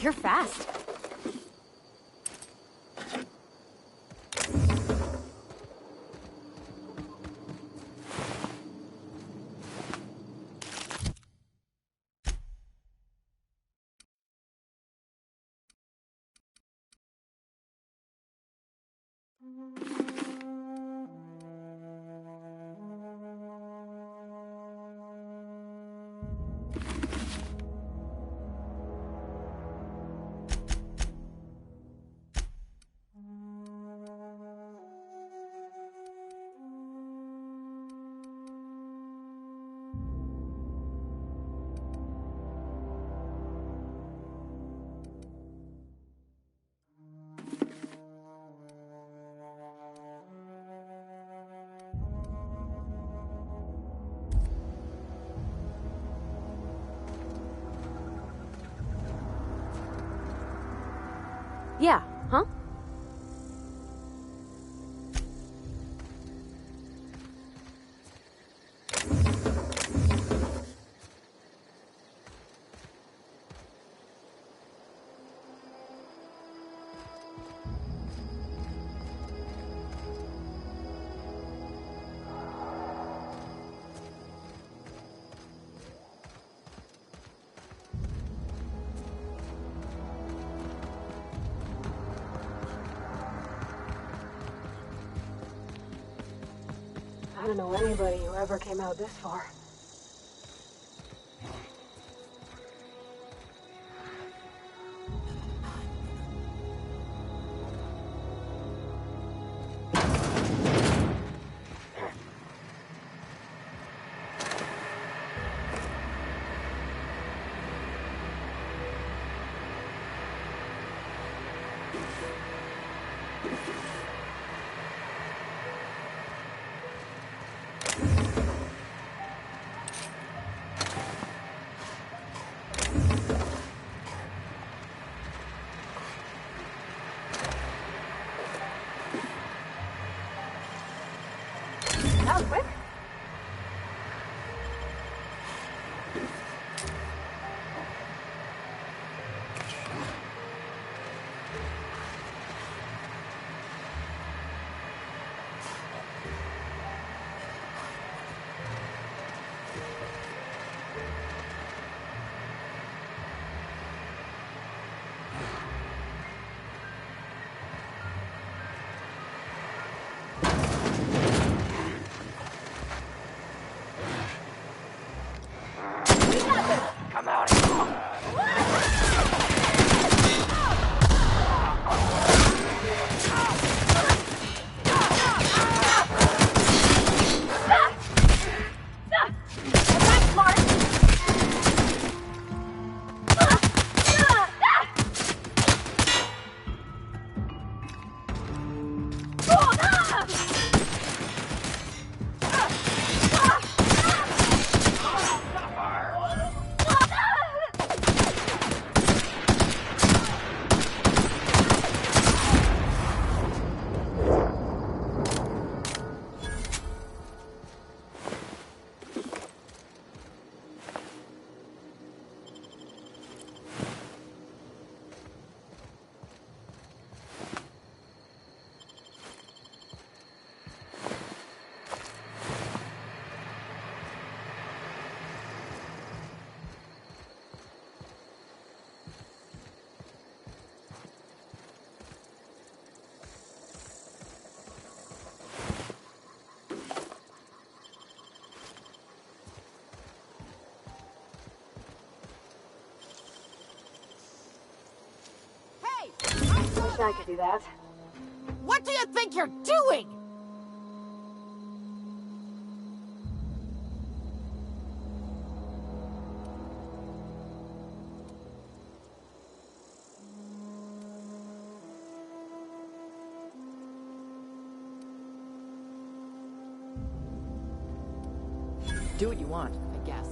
You're fast. Yeah, huh? I don't know anybody who ever came out this far. That was quick. Wish I could do that. What do you think you're doing? Do what you want, I guess.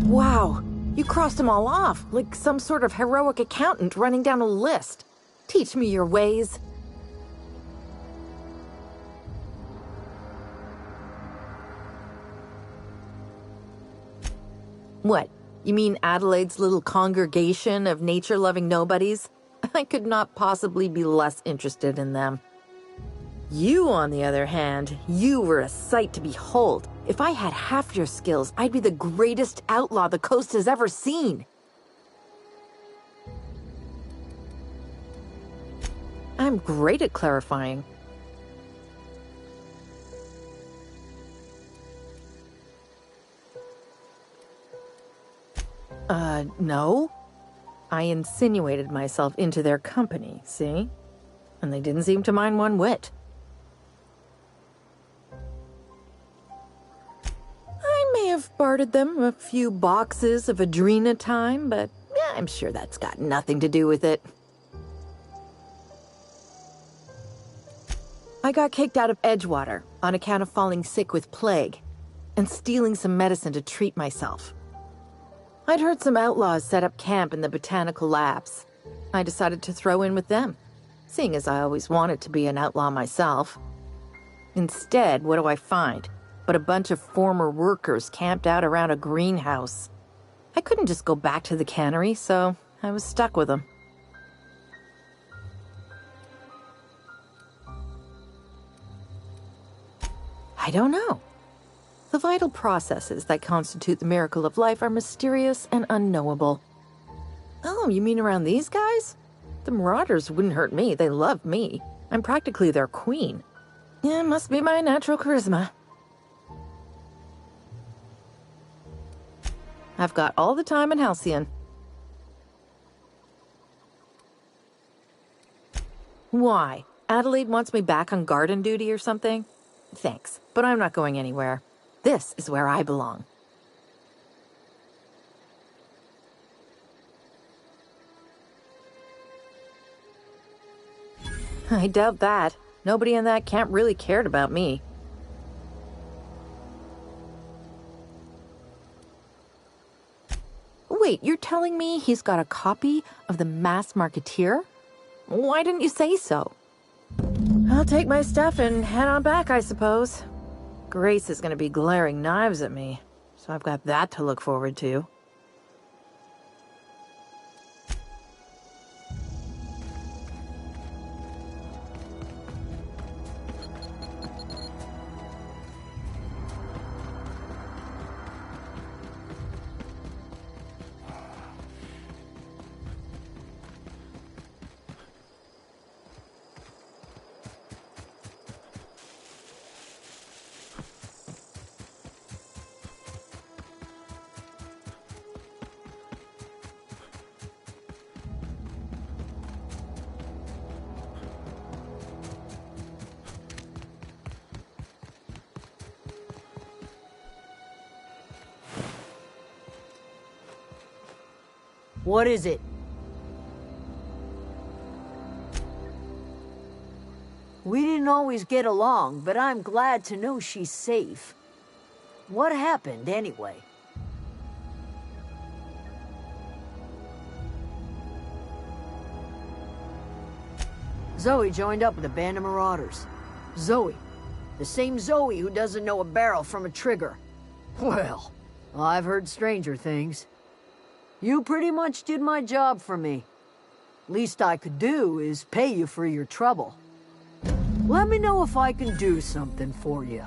Wow, you crossed them all off, like some sort of heroic accountant running down a list. Teach me your ways. What? You mean Adelaide's little congregation of nature-loving nobodies? I could not possibly be less interested in them. You, on the other hand, you were a sight to behold. If I had half your skills, I'd be the greatest outlaw the coast has ever seen. I'm great at clarifying. No. I insinuated myself into their company, see? And they didn't seem to mind one whit. I may have bartered them a few boxes of Adrena time, but I'm sure that's got nothing to do with it. I got kicked out of Edgewater on account of falling sick with plague and stealing some medicine to treat myself. I'd heard some outlaws set up camp in the botanical labs. I decided to throw in with them, seeing as I always wanted to be an outlaw myself. Instead, what do I find but a bunch of former workers camped out around a greenhouse? I couldn't just go back to the cannery, so I was stuck with them. I don't know. The vital processes that constitute the miracle of life are mysterious and unknowable. Oh, you mean around these guys? The Marauders wouldn't hurt me. They love me. I'm practically their queen. Yeah, must be my natural charisma. I've got all the time in Halcyon. Why? Adelaide wants me back on garden duty or something? Thanks, but I'm not going anywhere. This is where I belong. I doubt that. Nobody in that camp really cared about me. Wait, you're telling me he's got a copy of the Mass Marketeer? Why didn't you say so? I'll take my stuff and head on back, I suppose. Grace is going to be glaring knives at me, so I've got that to look forward to. What is it? We didn't always get along, but I'm glad to know she's safe. What happened, anyway? Zoe joined up with a band of marauders. Zoe. The same Zoe who doesn't know a barrel from a trigger. Well, I've heard stranger things. You pretty much did my job for me. Least I could do is pay you for your trouble. Let me know if I can do something for you.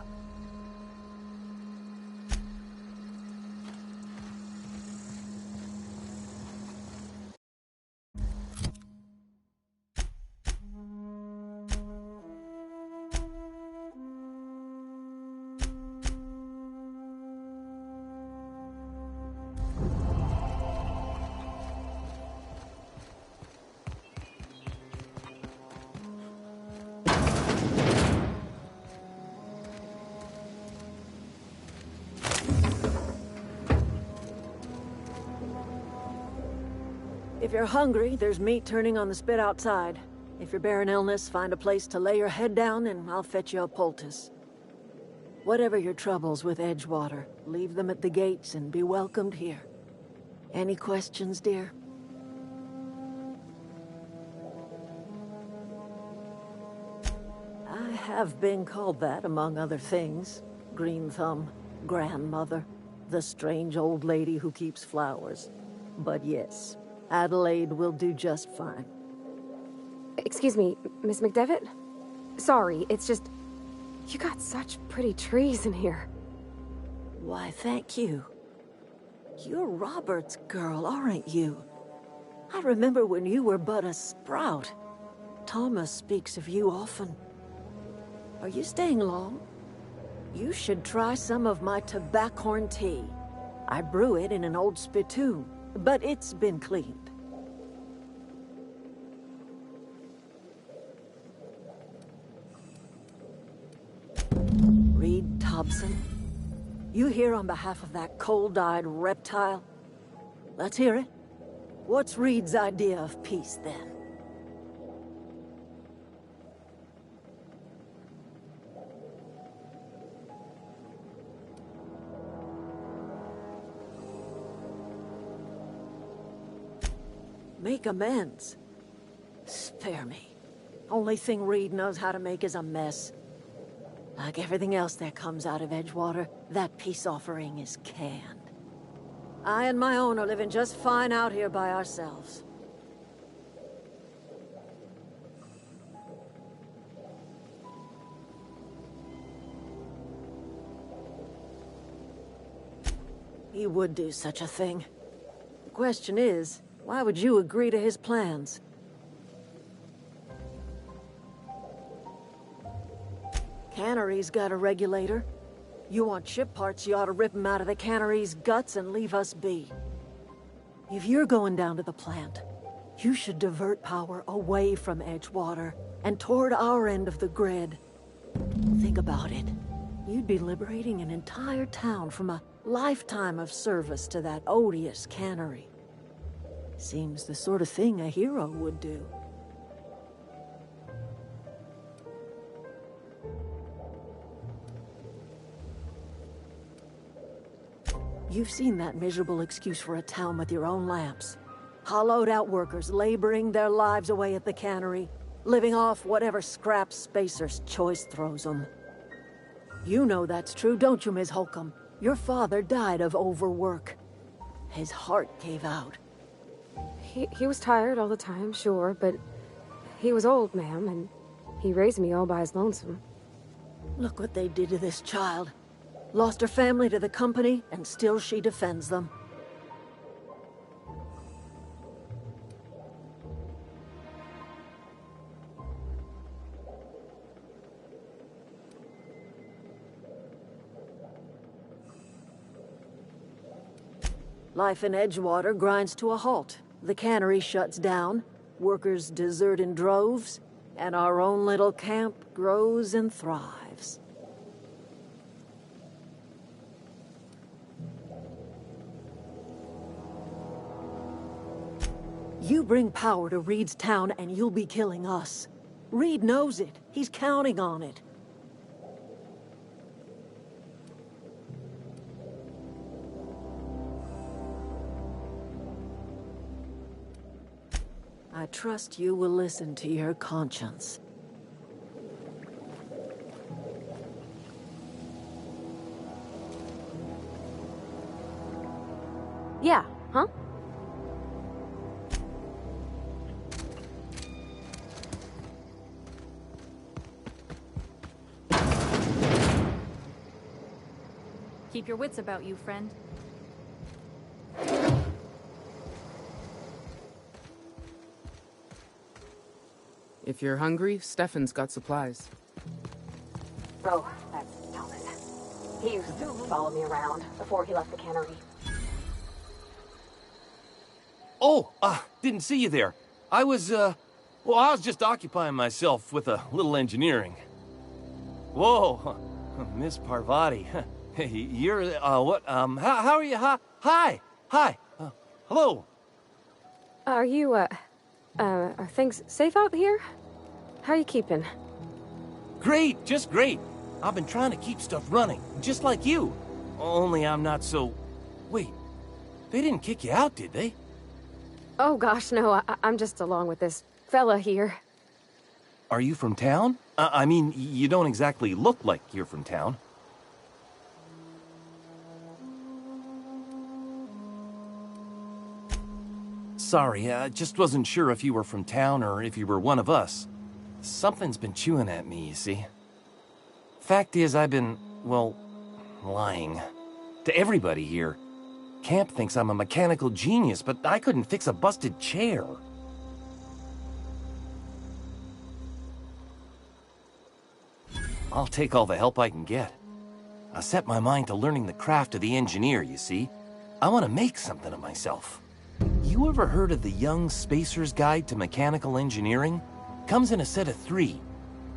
If you're hungry, there's meat turning on the spit outside. If you're bearing illness, find a place to lay your head down and I'll fetch you a poultice. Whatever your troubles with Edgewater, leave them at the gates and be welcomed here. Any questions, dear? I have been called that, among other things. Green Thumb, grandmother, the strange old lady who keeps flowers. But yes, Adelaide will do just fine. Excuse me, Miss McDevitt? Sorry, it's just... You got such pretty trees in here. Why, thank you. You're Robert's girl, aren't you? I remember when you were but a sprout. Thomas speaks of you often. Are you staying long? You should try some of my tobaccorn tea. I brew it in an old spittoon, but it's been cleaned. Reed Thompson? You here on behalf of that cold-eyed reptile? Let's hear it. What's Reed's idea of peace, then? Make amends. Spare me. Only thing Reed knows how to make is a mess. Like everything else that comes out of Edgewater, that peace offering is canned. I and my own are living just fine out here by ourselves. He would do such a thing. The question is, why would you agree to his plans? Cannery's got a regulator. You want ship parts, you ought to rip them out of the cannery's guts and leave us be. If you're going down to the plant, you should divert power away from Edgewater and toward our end of the grid. Think about it. You'd be liberating an entire town from a lifetime of service to that odious cannery. Seems the sort of thing a hero would do. You've seen that miserable excuse for a town with your own lamps. Hollowed-out workers laboring their lives away at the cannery, living off whatever scrap Spacer's choice throws them. You know that's true, don't you, Ms. Holcomb? Your father died of overwork. His heart gave out. He was tired all the time, sure, but he was old, ma'am, and he raised me all by his lonesome. Look what they did to this child. Lost her family to the company, and still she defends them. Life in Edgewater grinds to a halt. The cannery shuts down, workers desert in droves, and our own little camp grows and thrives. You bring power to Reed's town and you'll be killing us. Reed knows it. He's counting on it. I trust you will listen to your conscience. Yeah, huh? Keep your wits about you, friend. If you're hungry, Stefan's got supplies. Oh, that's Thomas. He used to follow me around before he left the cannery. Oh, didn't see you there. I was just occupying myself with a little engineering. Whoa, Miss Parvati. You're, what, how are you? Hi. Hello. Are you, are things safe out here? How are you keeping? Great, just great. I've been trying to keep stuff running, just like you. Only I'm not so... Wait, they didn't kick you out, did they? Oh gosh, no, I'm just along with this fella here. Are you from town? I mean, you don't exactly look like you're from town. Sorry, I just wasn't sure if you were from town or if you were one of us. Something's been chewing at me, you see. Fact is, I've been, well, lying. To everybody here. Camp thinks I'm a mechanical genius, but I couldn't fix a busted chair. I'll take all the help I can get. I set my mind to learning the craft of the engineer, you see. I want to make something of myself. You ever heard of the Young Spacer's Guide to Mechanical Engineering? Comes in a set of 3.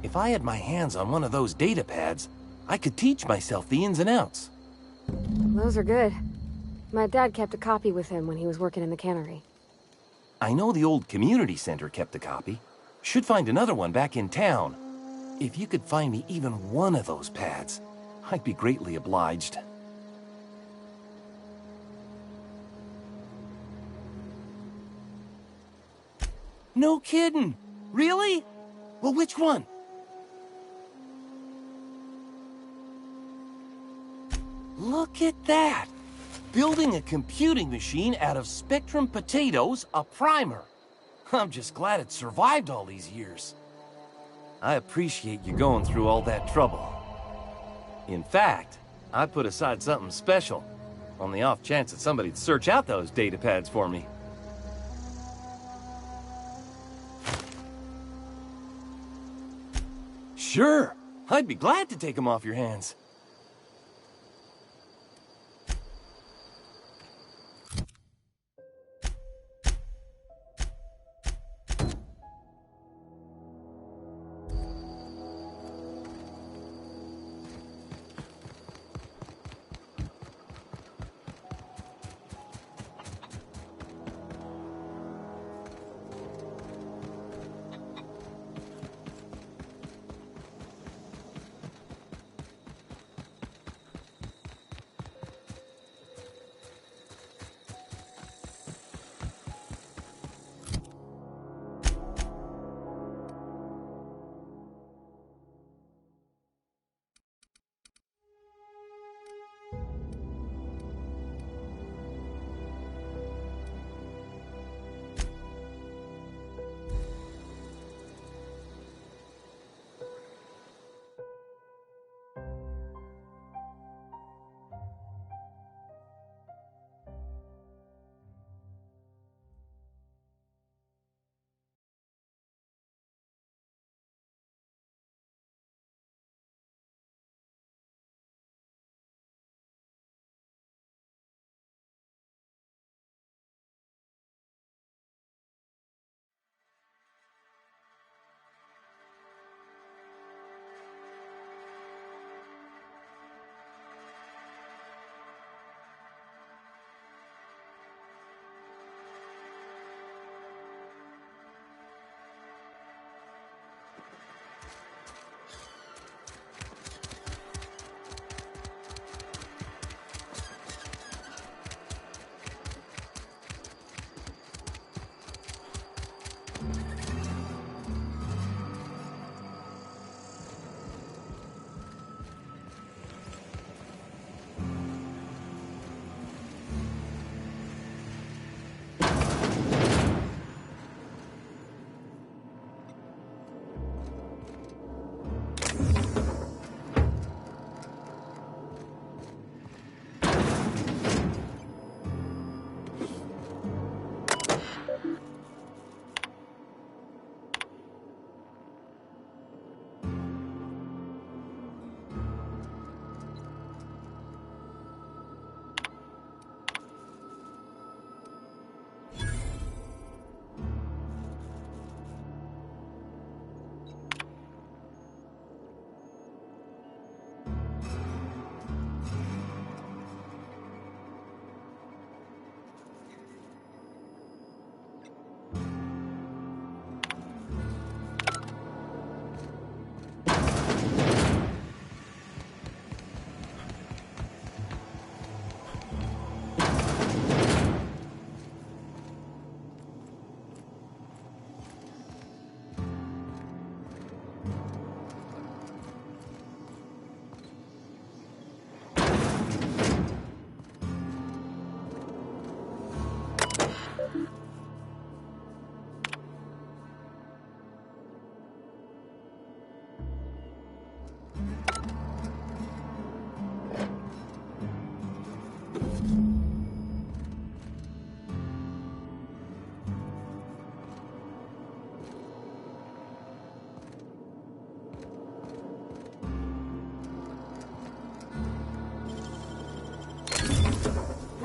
If I had my hands on one of those data pads, I could teach myself the ins and outs. Those are good. My dad kept a copy with him when he was working in the cannery. I know the old community center kept a copy. Should find another one back in town. If you could find me even one of those pads, I'd be greatly obliged. No kidding! Really? Well, which one? Look at that! Building a computing machine out of Spectrum potatoes, a primer. I'm just glad it survived all these years. I appreciate you going through all that trouble. In fact, I put aside something special, on the off chance that somebody'd search out those data pads for me. Sure, I'd be glad to take them off your hands.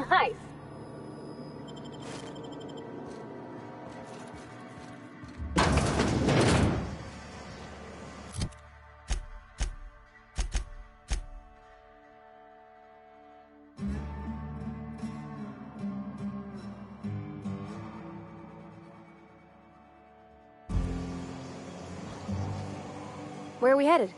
Nice. Where are we headed?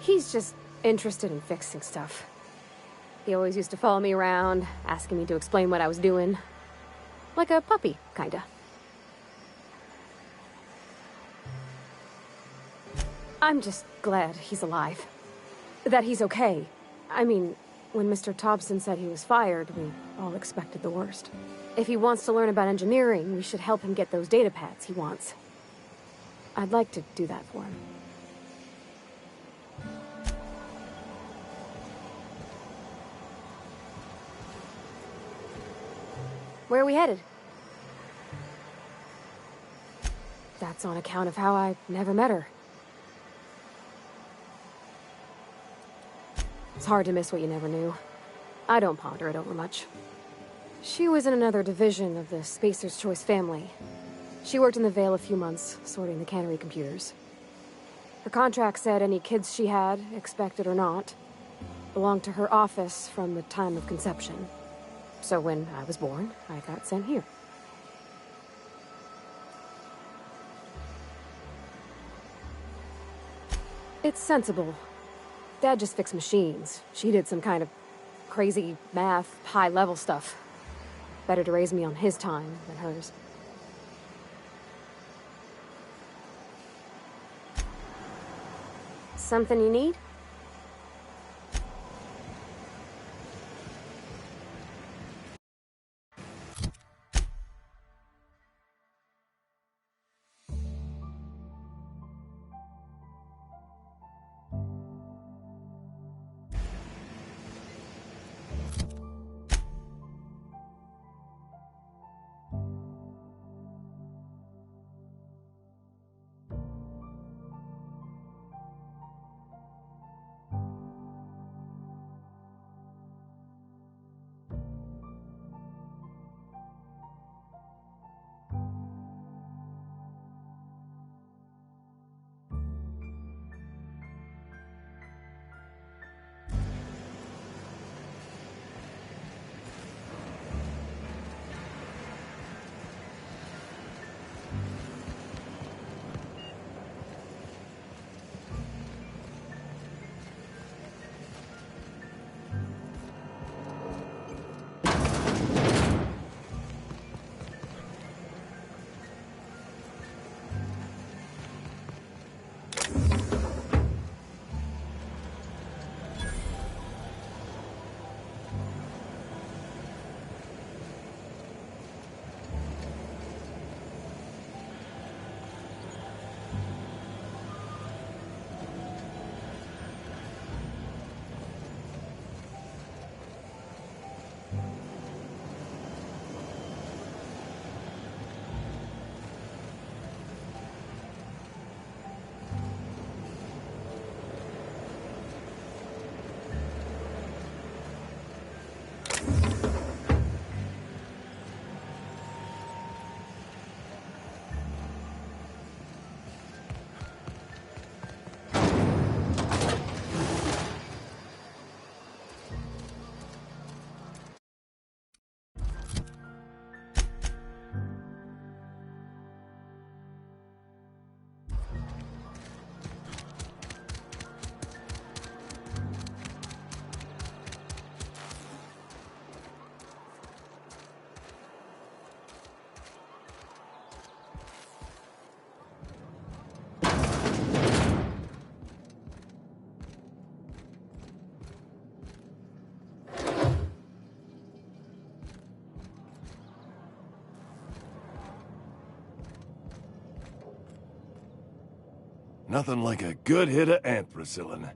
He's just interested in fixing stuff. He always used to follow me around, asking me to explain what I was doing. Like a puppy, kinda. I'm just glad he's alive. That he's okay. I mean, when Mr. Thompson said he was fired, we all expected the worst. If he wants to learn about engineering, we should help him get those data pads he wants. I'd like to do that for him. Where are we headed? That's on account of how I never met her. It's hard to miss what you never knew. I don't ponder it over much. She was in another division of the Spacer's Choice family. She worked in the Vale a few months, sorting the cannery computers. Her contract said any kids she had, expected or not, belonged to her office from the time of conception. So when I was born, I got sent here. It's sensible. Dad just fixed machines. She did some kind of crazy math, high-level stuff. Better to raise me on his time than hers. Something you need? Nothing like a good hit of anthracillin.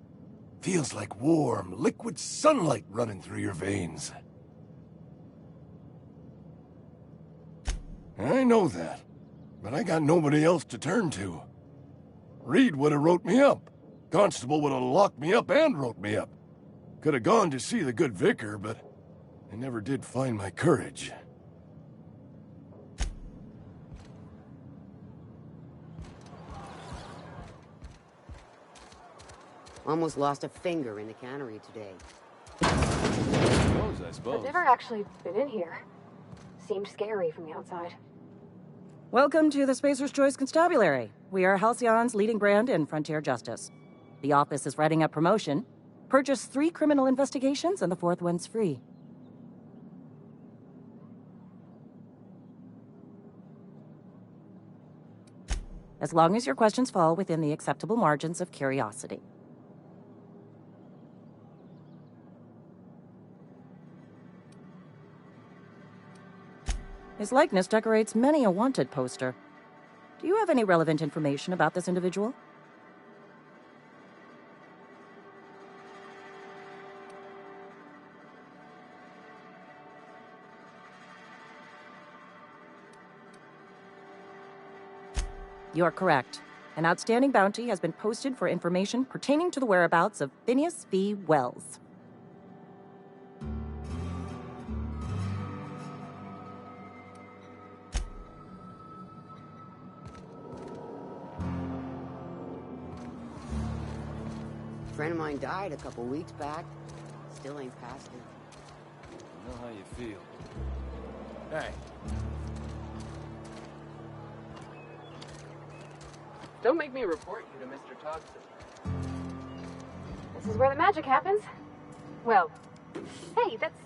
Feels like warm, liquid sunlight running through your veins. I know that, but I got nobody else to turn to. Reed would have wrote me up. Constable would have locked me up and wrote me up. Could have gone to see the good vicar, but I never did find my courage. Almost lost a finger in the cannery today. I suppose. I've never actually been in here. Seemed scary from the outside. Welcome to the Spacer's Choice Constabulary. We are Halcyon's leading brand in frontier justice. The office is writing up promotion. Purchase 3 criminal investigations and the 4th one's free. As long as your questions fall within the acceptable margins of curiosity. His likeness decorates many a wanted poster. Do you have any relevant information about this individual? You're correct. An outstanding bounty has been posted for information pertaining to the whereabouts of Phineas V. Wells. A friend of mine died a couple weeks back. Still ain't past it. I know how you feel. Hey. Don't make me report you to Mr. Thompson. This is where the magic happens. Well, hey, that's...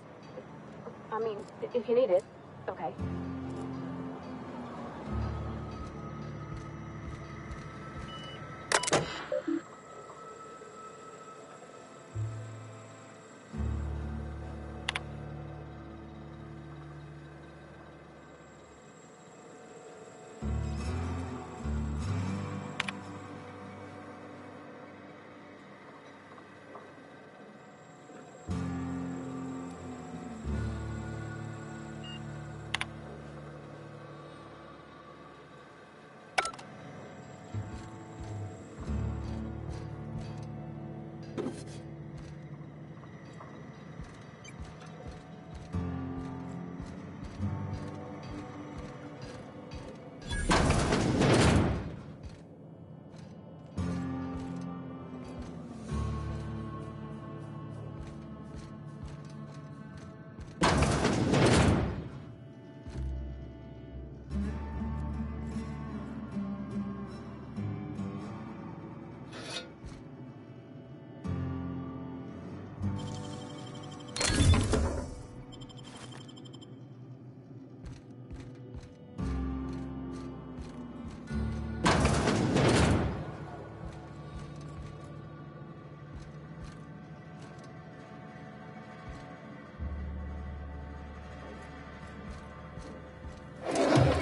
I mean, if you need it, okay.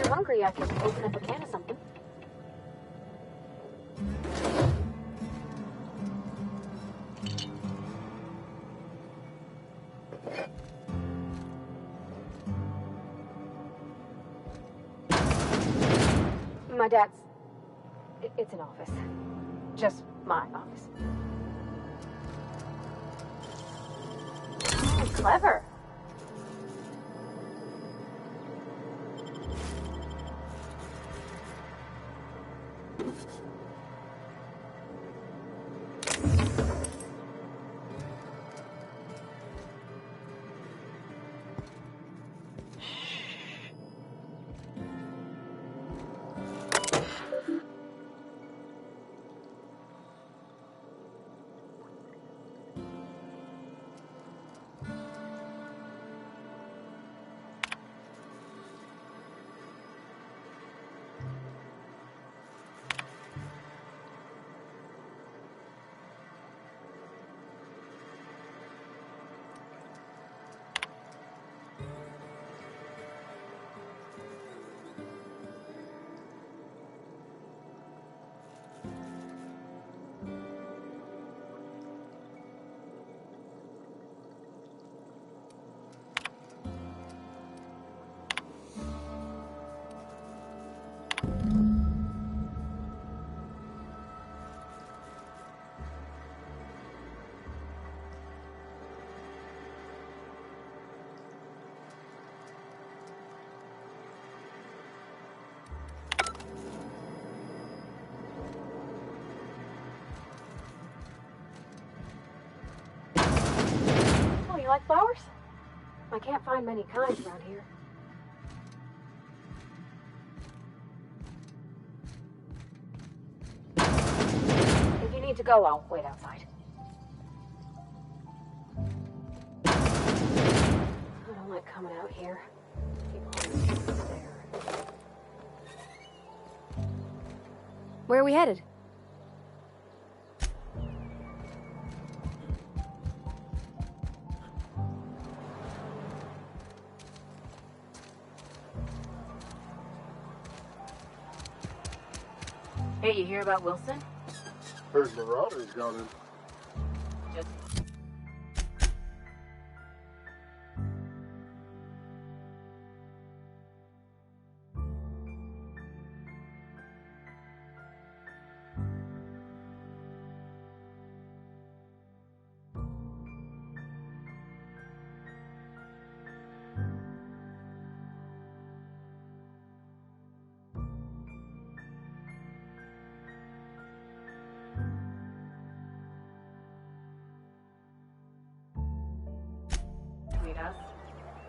Hungry, I can open up a can of something. My dad's... It's an office. Just my office. Oh, clever. like flowers? I can't find many kinds around here. If you need to go, I'll wait outside. I don't like coming out here. People always there. Where are we headed? Hey, you hear about Wilson? Heard Marauders got him. Just...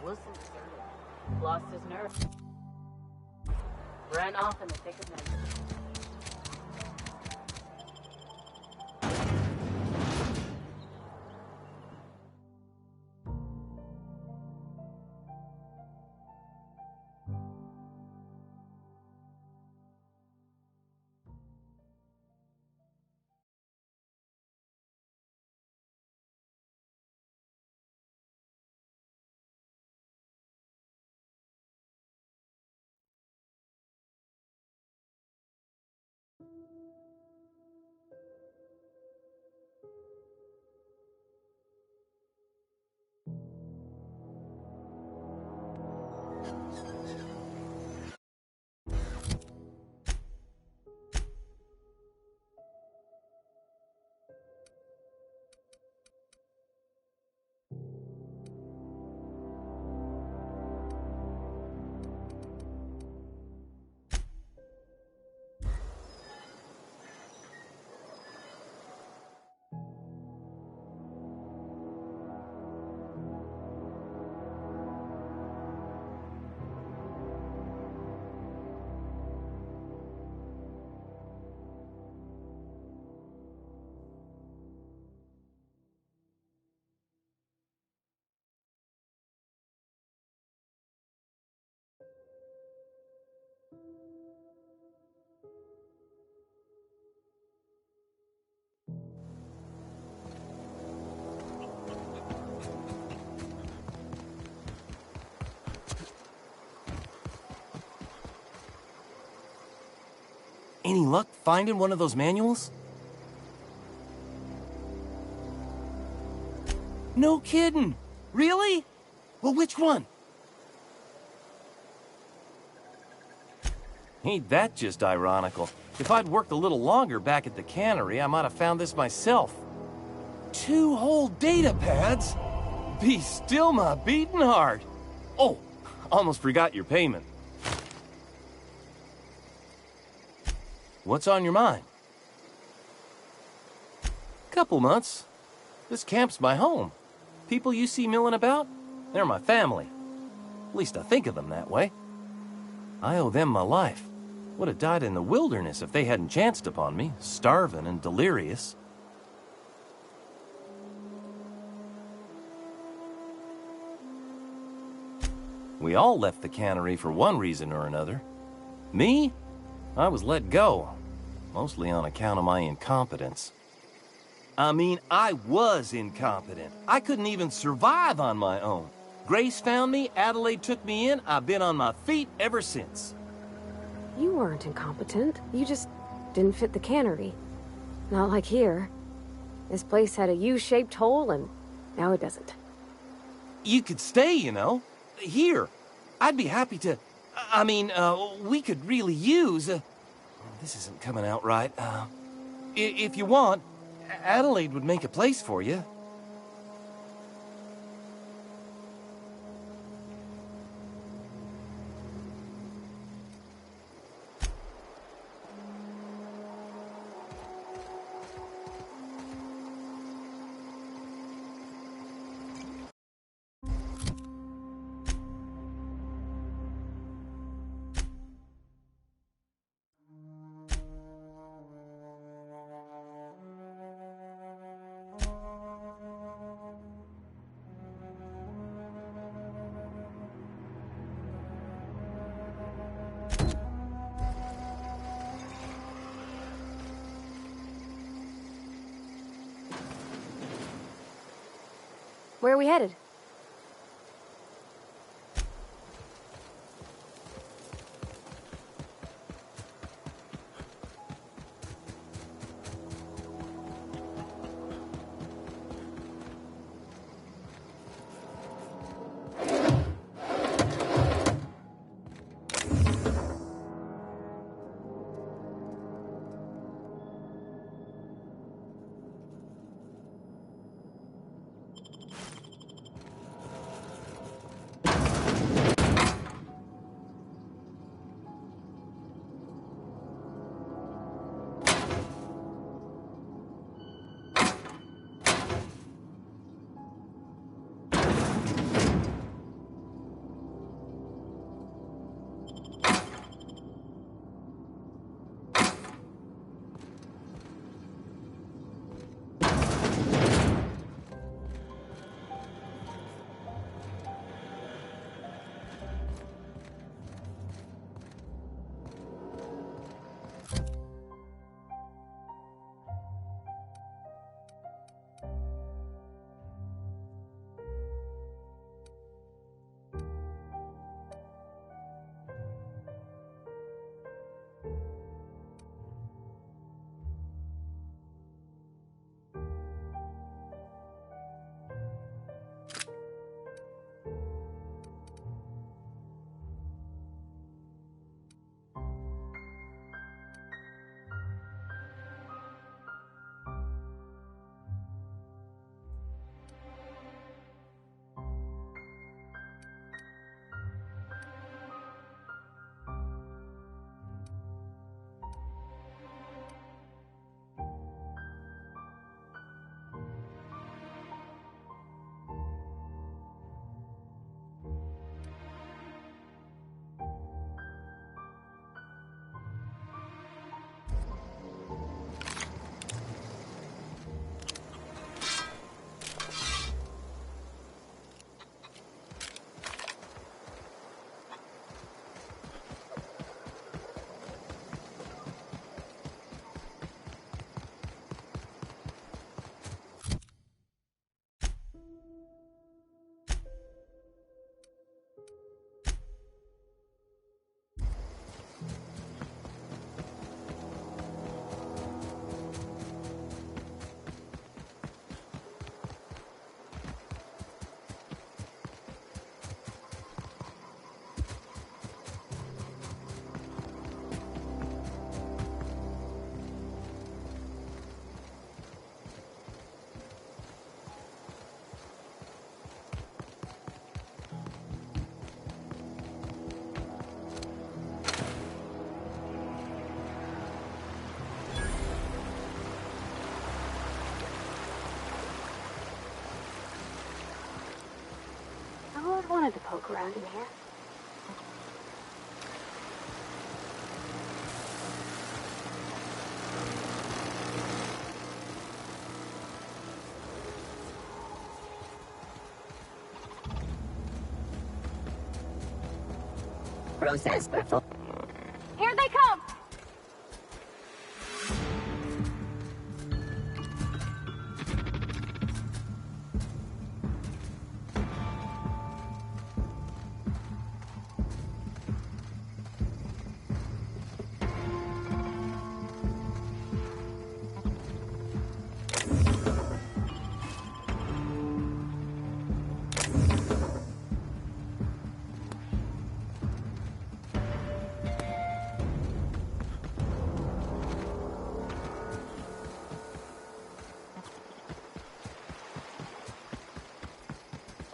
Wilson deserted. Lost his nerve. Ran off in the thick of night. Any luck finding one of those manuals? No kidding! Really? Well, which one? Ain't that just ironical? If I'd worked a little longer back at the cannery, I might have found this myself. 2 whole data pads? Be still my beating heart. Oh, almost forgot your payment. What's on your mind? Couple months. This camp's my home. People you see milling about, they're my family. At least I think of them that way. I owe them my life. Would have died in the wilderness if they hadn't chanced upon me, starving and delirious. We all left the cannery for one reason or another. Me? I was let go, mostly on account of my incompetence. I mean, I was incompetent. I couldn't even survive on my own. Grace found me, Adelaide took me in, I've been on my feet ever since. You weren't incompetent. You just didn't fit the cannery. Not like here. This place had a U-shaped hole, and now it doesn't. You could stay, you know. Here. I'd be happy to... I mean, we could really use... this isn't coming out right. If you want, Adelaide would make a place for you. Where are we headed? I always wanted to poke around in here. Process, Bethel. Here they come!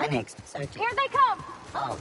Next, search. Here they come! Oh.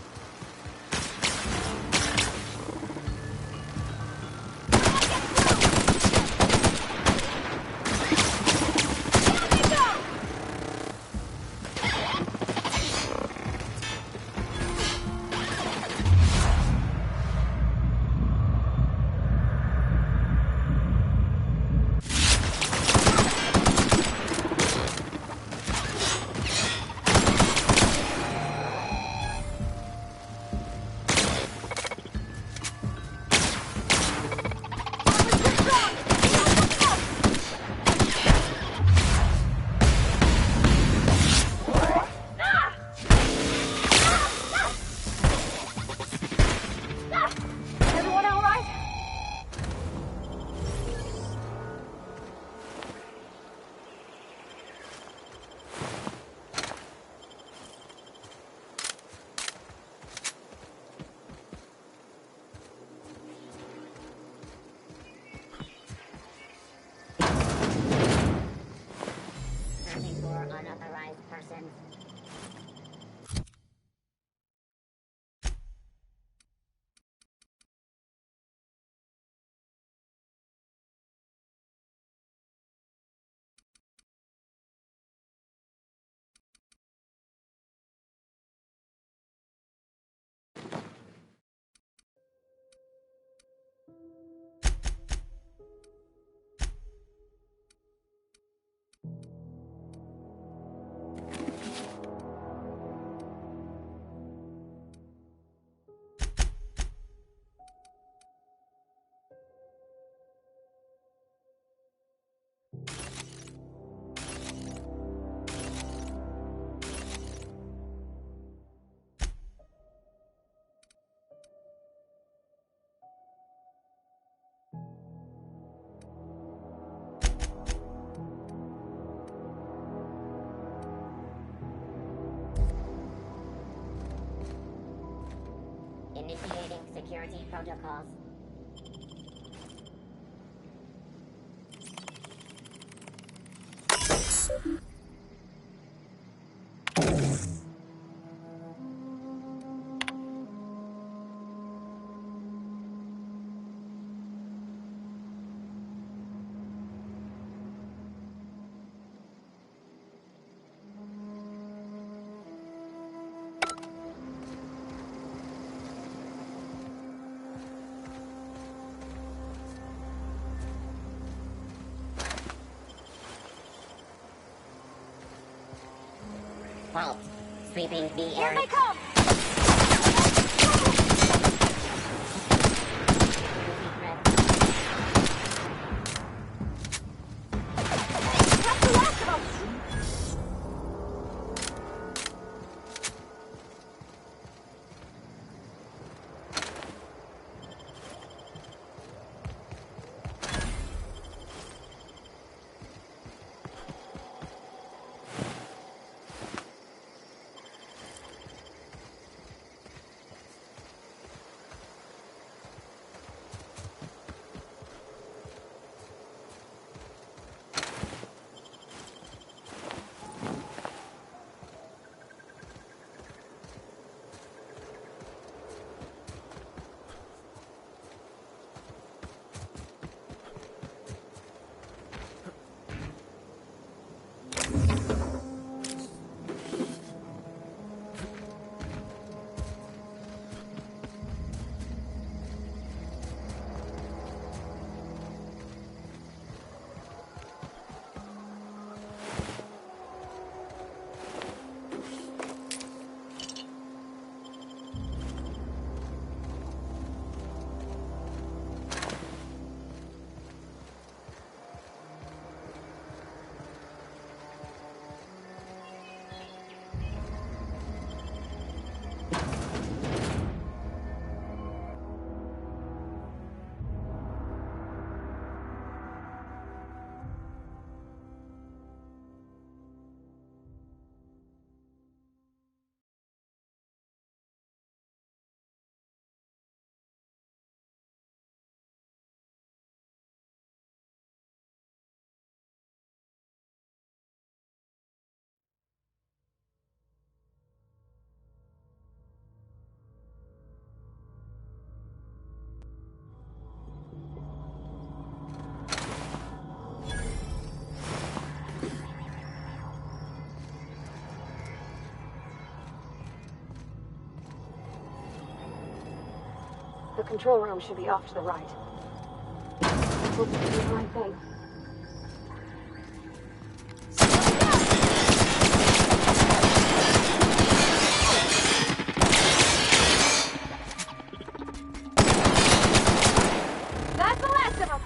Initiating security protocols. Vault. Sweeping the area. Here they come! That's the last of them! The control room should be off to the right. Hope it's the right thing. That's the last of them!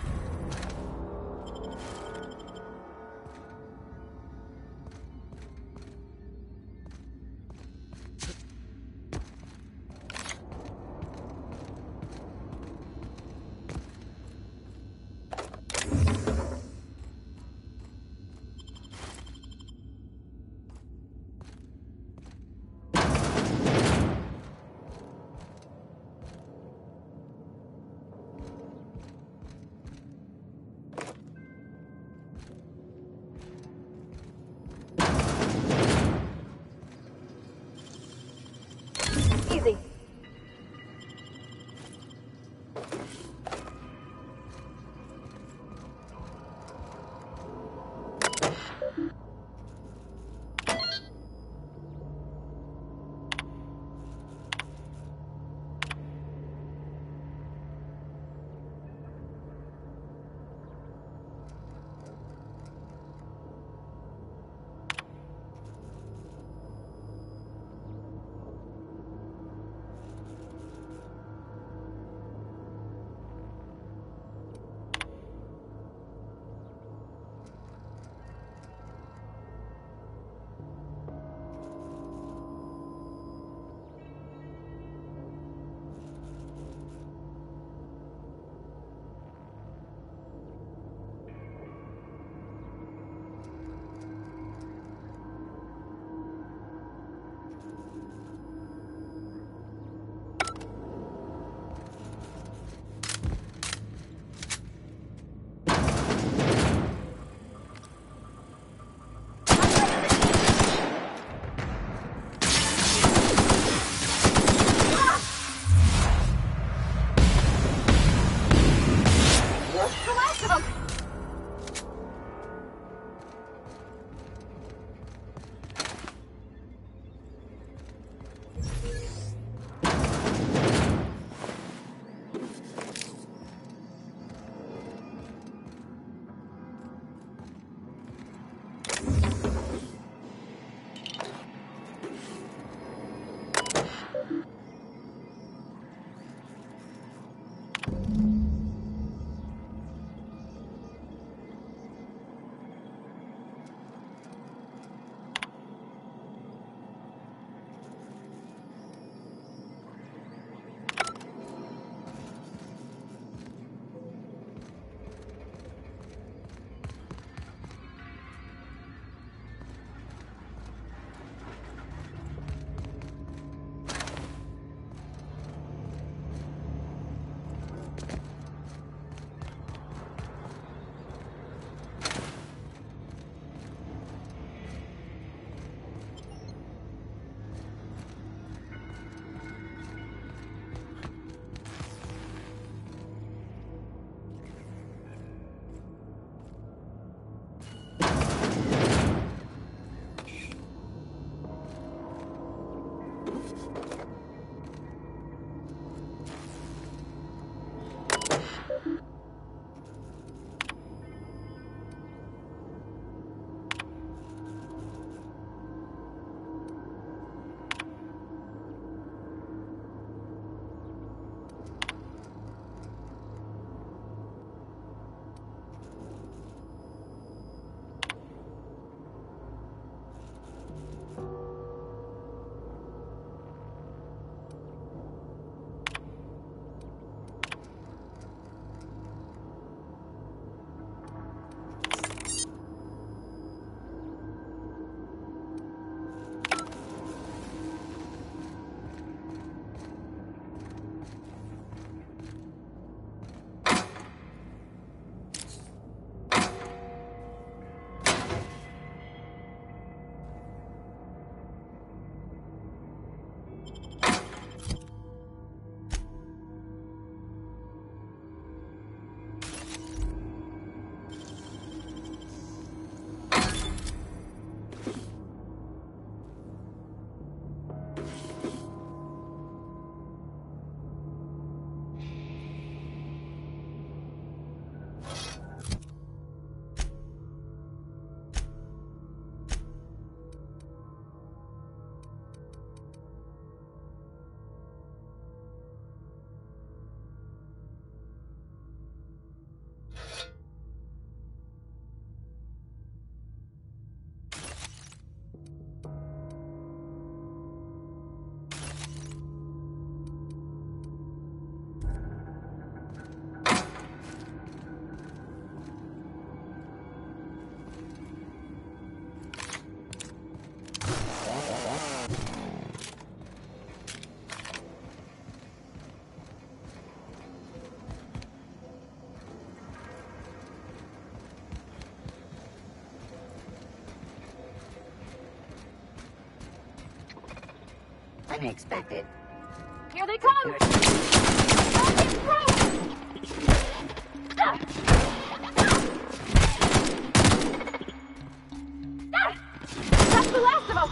Unexpected. Here they come! That's the last of them!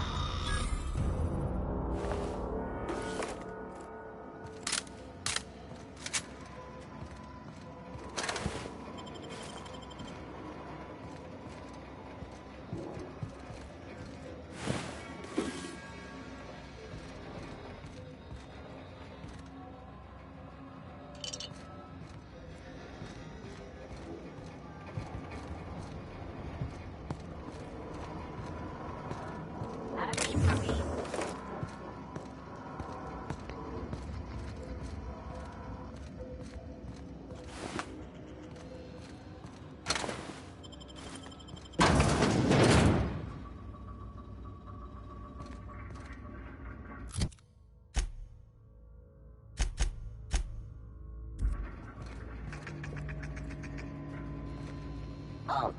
Halt.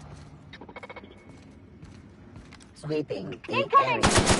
Sweeping the Incoming! area.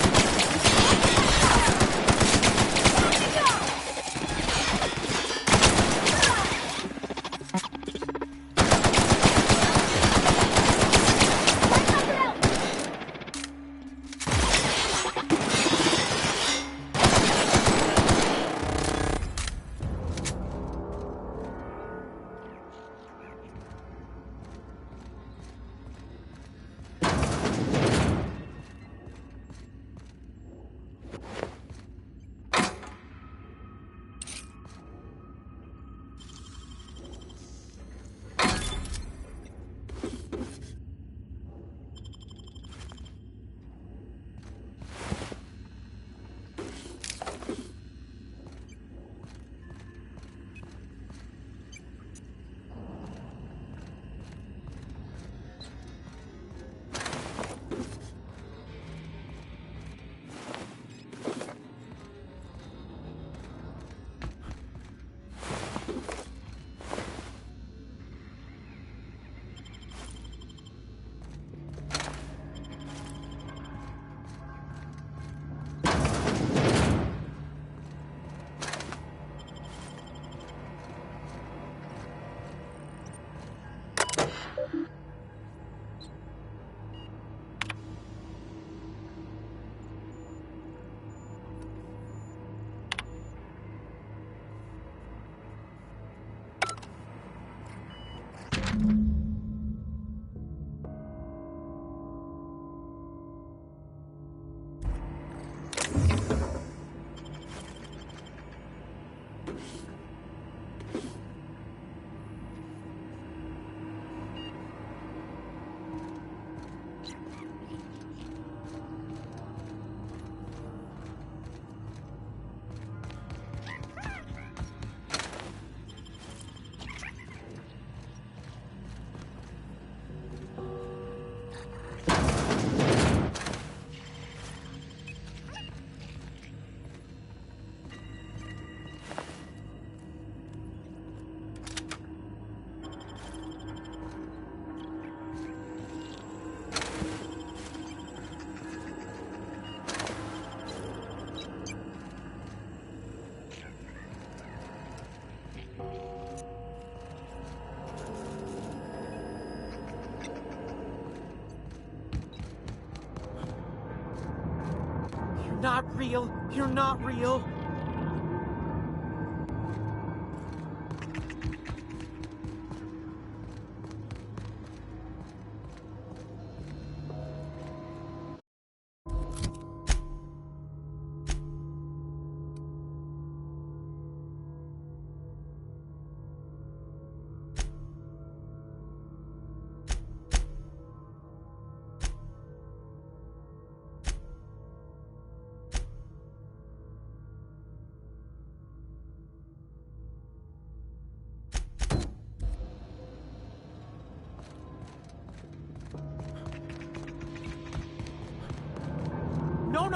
Not real. You're not real.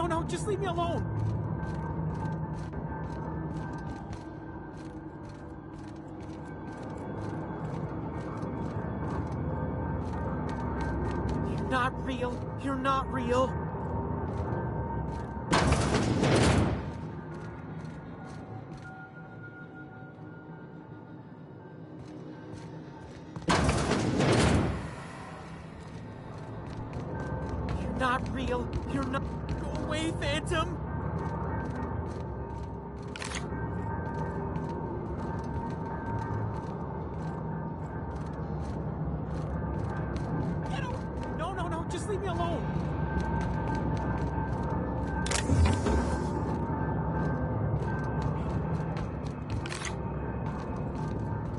No, just leave me alone. You're not real. You're not real. You're not real. You're not... Go away, Phantom! Get away! No, just leave me alone!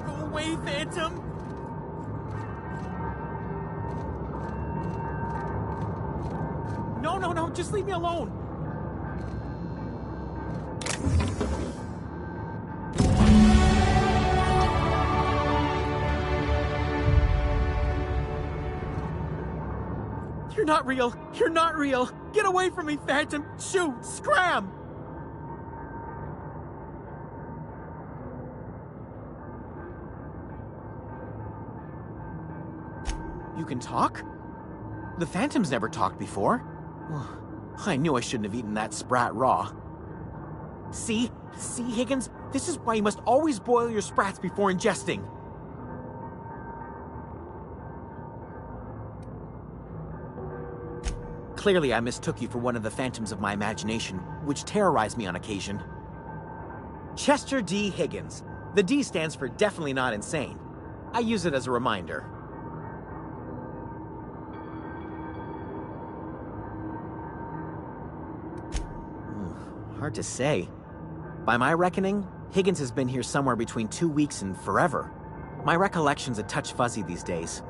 Go away, Phantom! No, just leave me alone! You're not real! You're not real! Get away from me, Phantom! Shoot! Scram! You can talk? The Phantom's never talked before. I knew I shouldn't have eaten that sprat raw. See, Higgins? This is why you must always boil your sprats before ingesting. Clearly, I mistook you for one of the phantoms of my imagination, which terrorized me on occasion. Chester D. Higgins. The D stands for definitely not insane. I use it as a reminder. Hard to say. By my reckoning, Higgins has been here somewhere between 2 weeks and forever. My recollection's a touch fuzzy these days.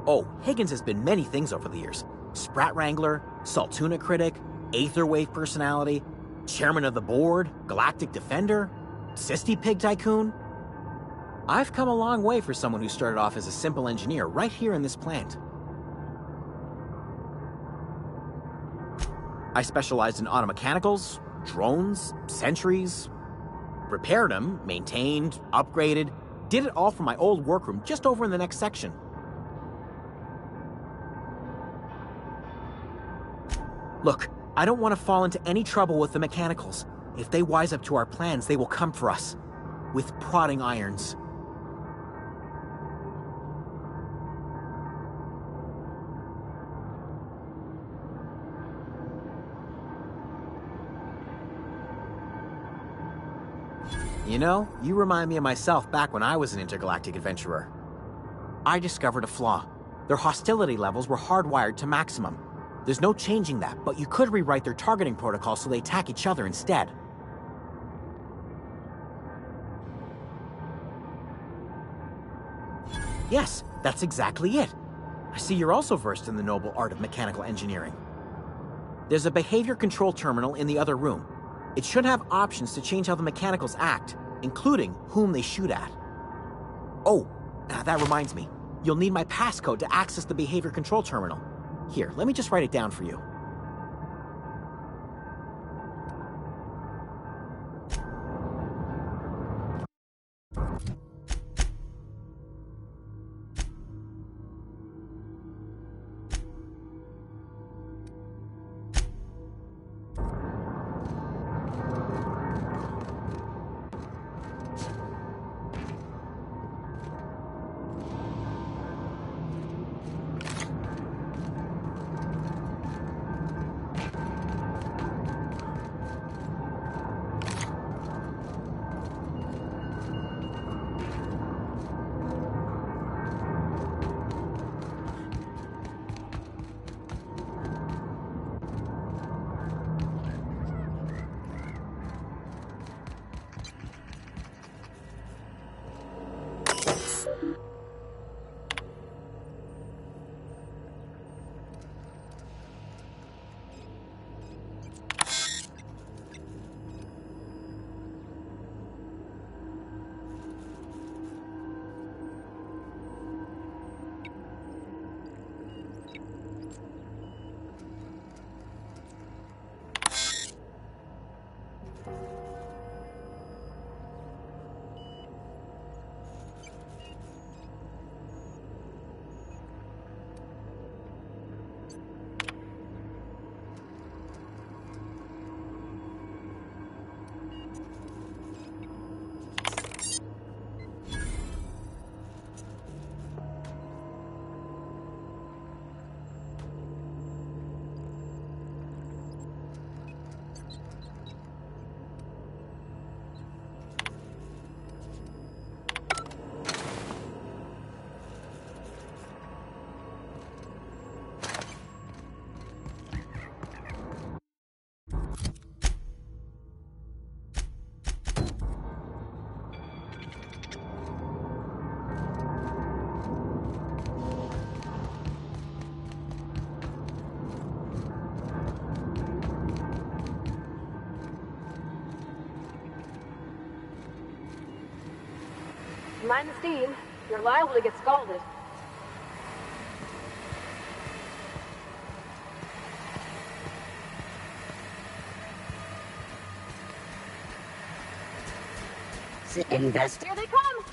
Oh, Higgins has been many things over the years. Sprat Wrangler, Saltuna Critic, Aetherwave Personality, Chairman of the Board, Galactic Defender, Sisty Pig Tycoon. I've come a long way for someone who started off as a simple engineer right here in this plant. I specialized in automechanicals, drones, sentries, repaired them, maintained, upgraded, did it all from my old workroom just over in the next section. Look, I don't want to fall into any trouble with the mechanicals. If they wise up to our plans, they will come for us. With prodding irons. You know, you remind me of myself back when I was an intergalactic adventurer. I discovered a flaw. Their hostility levels were hardwired to maximum. There's no changing that, but you could rewrite their targeting protocol so they attack each other instead. Yes, that's exactly it. I see you're also versed in the noble art of mechanical engineering. There's a behavior control terminal in the other room. It should have options to change how the mechanicals act, including whom they shoot at. Oh, that reminds me. You'll need my passcode to access the behavior control terminal. Here, let me just write it down for you. Mind the steam. You're liable to get scalded. Invest. Here they come!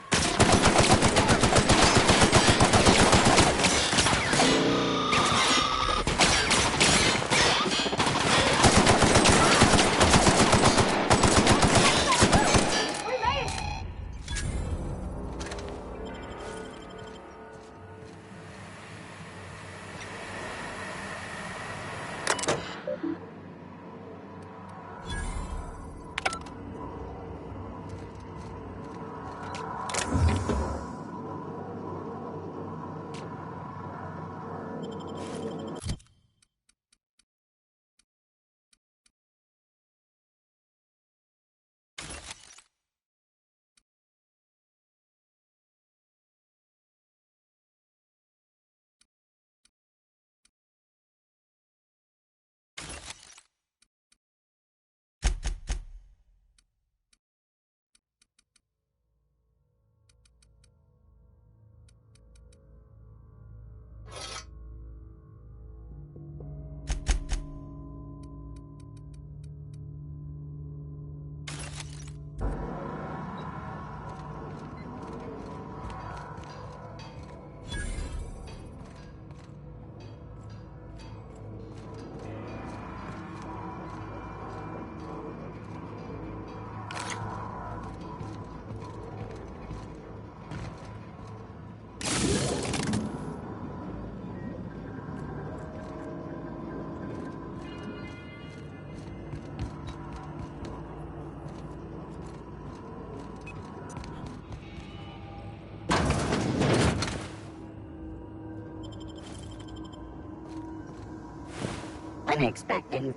unexpected.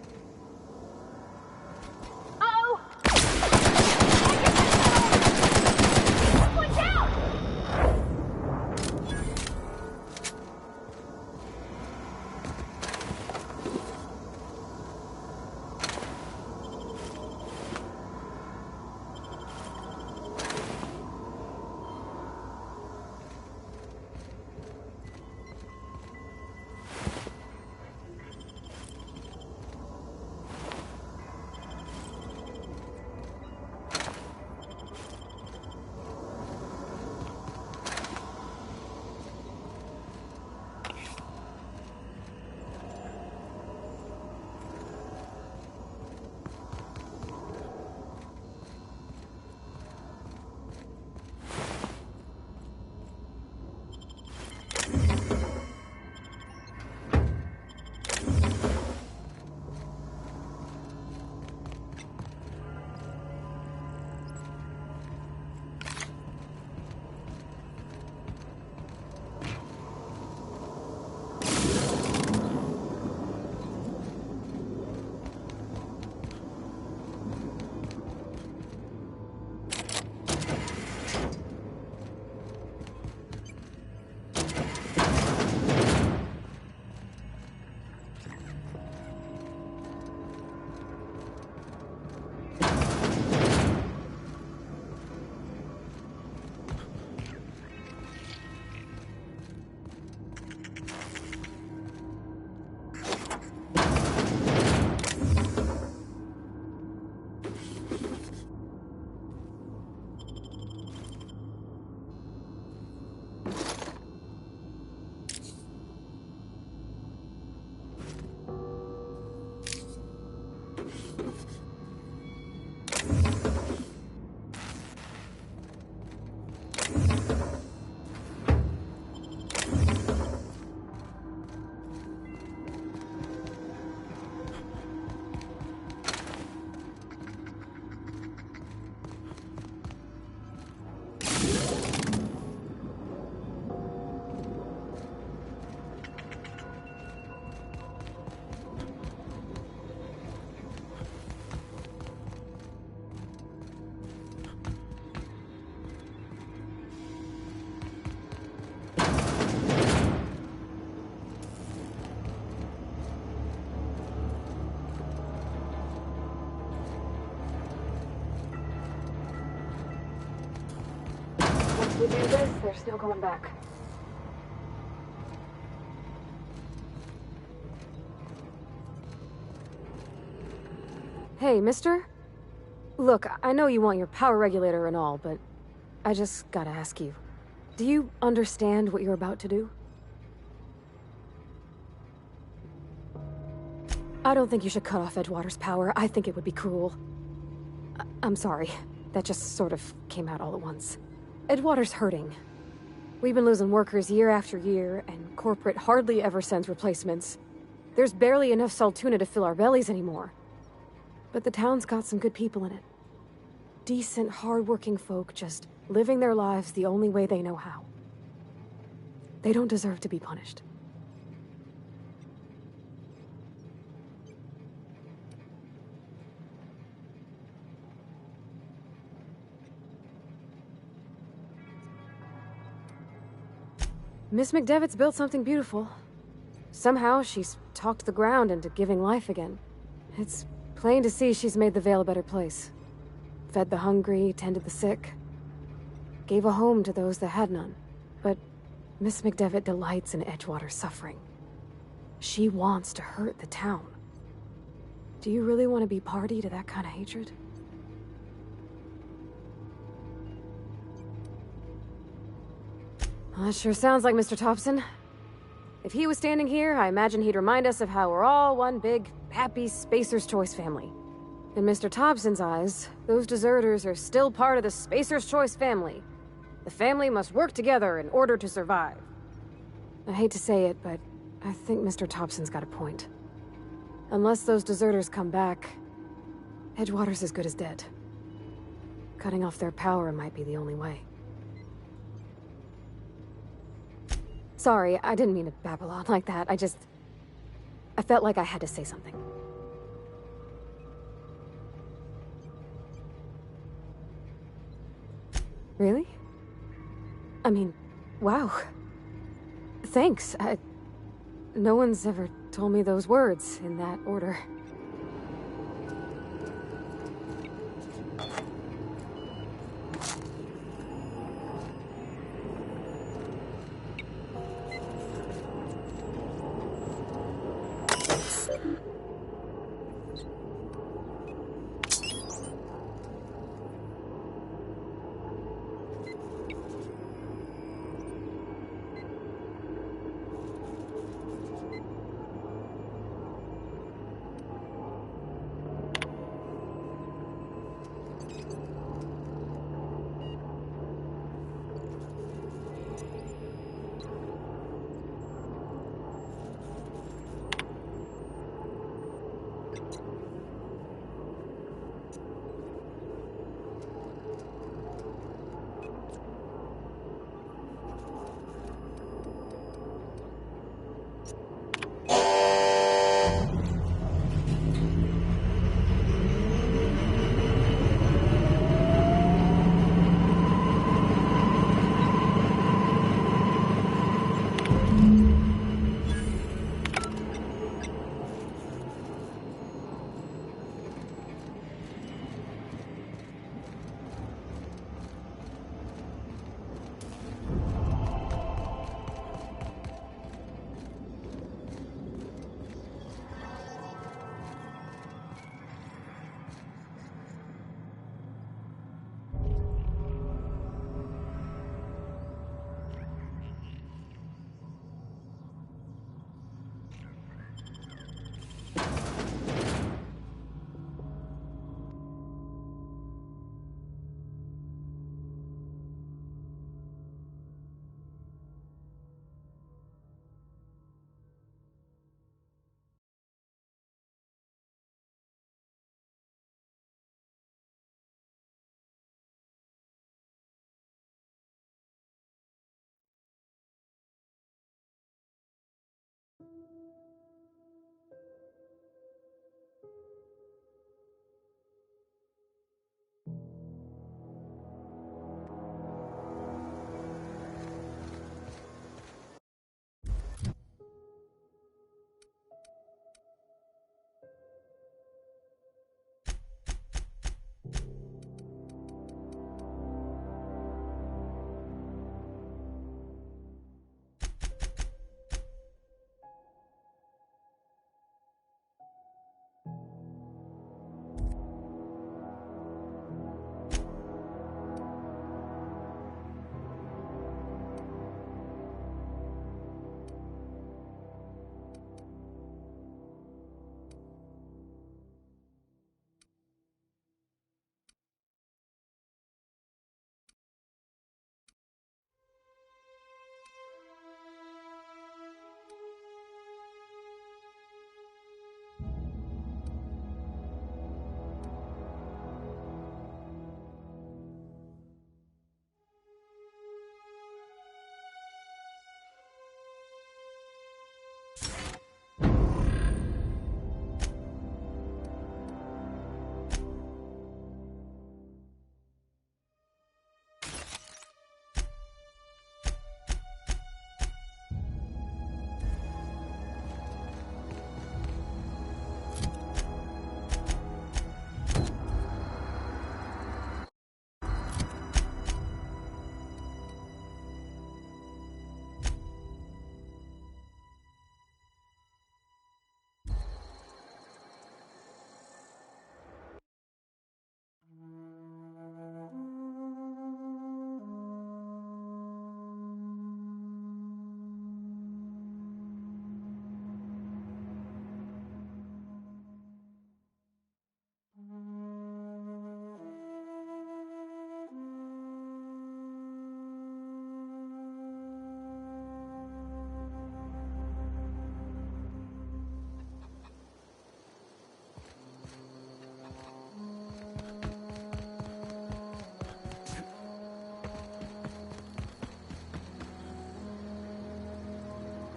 Uh-oh! Watch out! We do this, there's no going back. Hey, mister? Look, I know you want your power regulator and all, but I just gotta ask you. Do you understand what you're about to do? I don't think you should cut off Edgewater's power. I think it would be cruel. I'm sorry. That just sort of came out all at once. Edgewater's hurting. We've been losing workers year after year, and corporate hardly ever sends replacements. There's barely enough Saltuna to fill our bellies anymore. But the town's got some good people in it. Decent, hard-working folk just living their lives the only way they know how. They don't deserve to be punished. Miss McDevitt's built something beautiful. Somehow, she's talked the ground into giving life again. It's plain to see she's made the Vale a better place. Fed the hungry, tended the sick. Gave a home to those that had none. But Miss McDevitt delights in Edgewater's suffering. She wants to hurt the town. Do you really want to be party to that kind of hatred? Well, that sure sounds like Mr. Thompson. If he was standing here, I imagine he'd remind us of how we're all one big, happy Spacer's Choice family. In Mr. Thompson's eyes, those deserters are still part of the Spacer's Choice family. The family must work together in order to survive. I hate to say it, but I think Mr. Thompson's got a point. Unless those deserters come back, Edgewater's as good as dead. Cutting off their power might be the only way. Sorry, I didn't mean to babble on like that. I felt like I had to say something. Really? I mean, wow. Thanks. No one's ever told me those words in that order.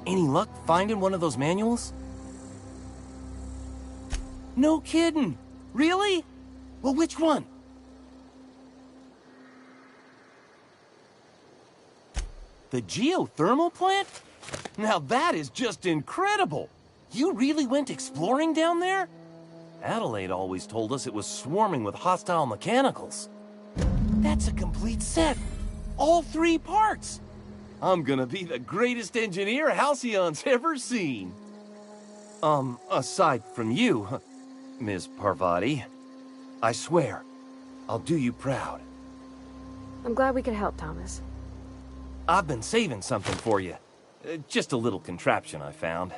Any luck finding one of those manuals? No kidding. Really? Well, which one? The geothermal plant? Now that is just incredible. You really went exploring down there? Adelaide always told us it was swarming with hostile mechanicals. That's a complete set. All 3 parts. I'm gonna be the greatest engineer Halcyon's ever seen. Aside from you, Ms. Parvati, I swear, I'll do you proud. I'm glad we could help, Thomas. I've been saving something for you. Just a little contraption I found.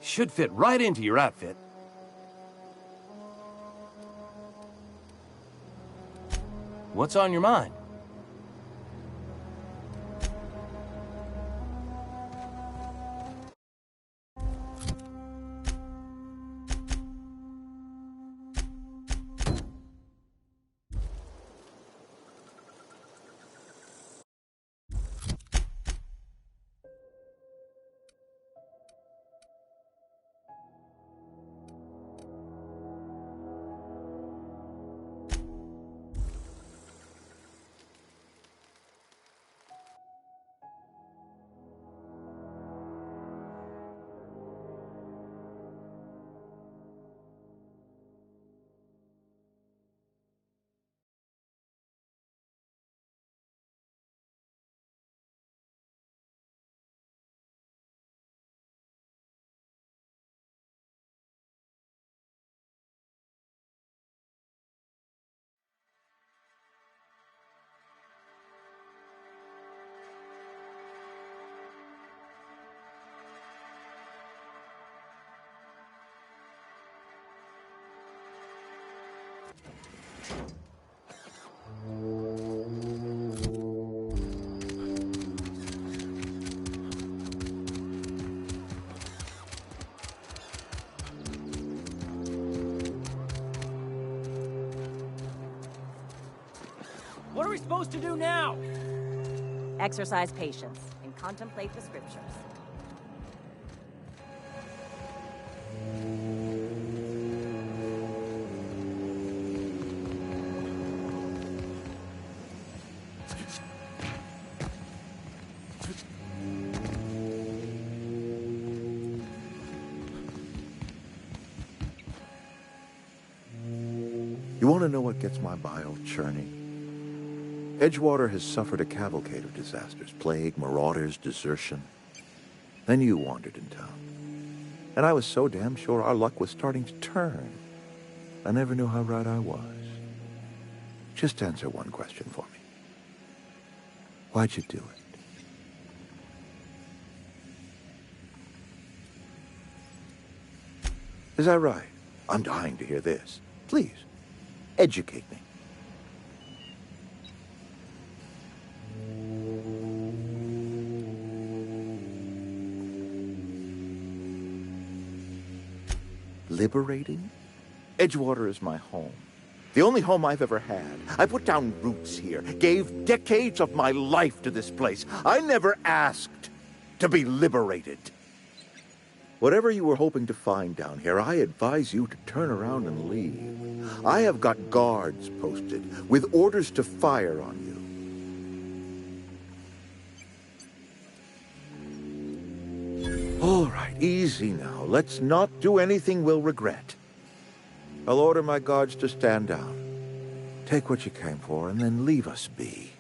Should fit right into your outfit. What's on your mind? What are we supposed to do now? Exercise patience and contemplate the scriptures. You want to know what gets my bile churning? Edgewater has suffered a cavalcade of disasters. Plague, marauders, desertion. Then you wandered in town. And I was so damn sure our luck was starting to turn. I never knew how right I was. Just answer one question for me. Why'd you do it? Is that right? I'm dying to hear this. Please, educate me. Liberating? Edgewater is my home. The only home I've ever had. I put down roots here, gave decades of my life to this place. I never asked to be liberated. Whatever you were hoping to find down here, I advise you to turn around and leave. I have got guards posted with orders to fire on you. All right, easy now. Let's not do anything we'll regret. I'll order my guards to stand down. Take what you came for and then leave us be.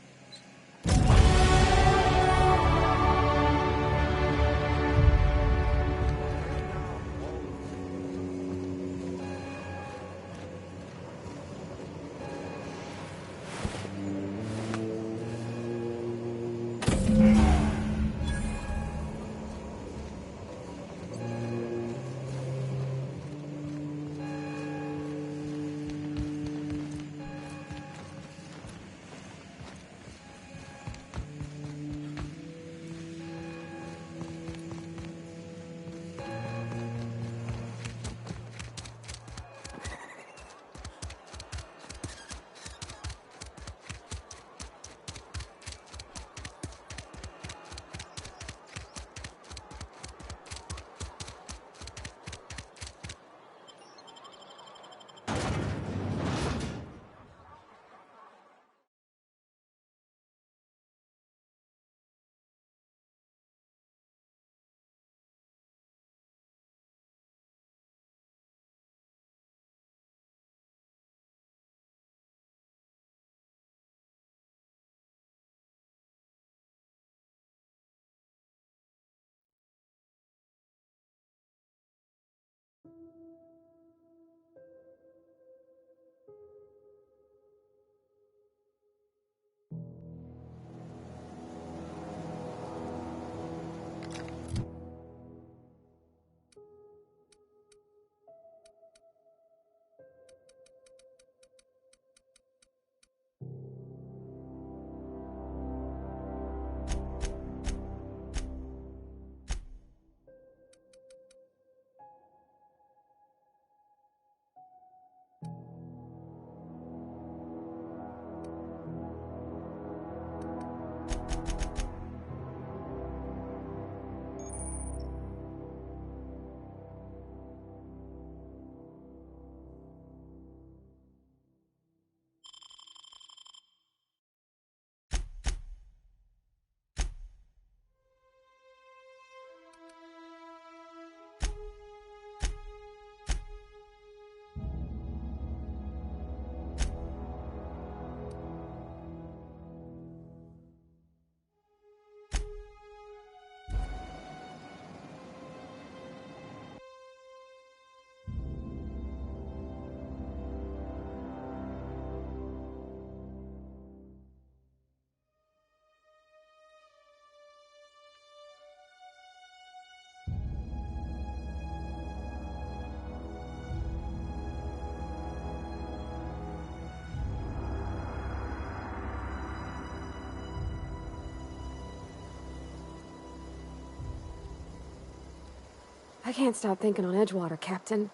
I can't stop thinking on Edgewater, Captain.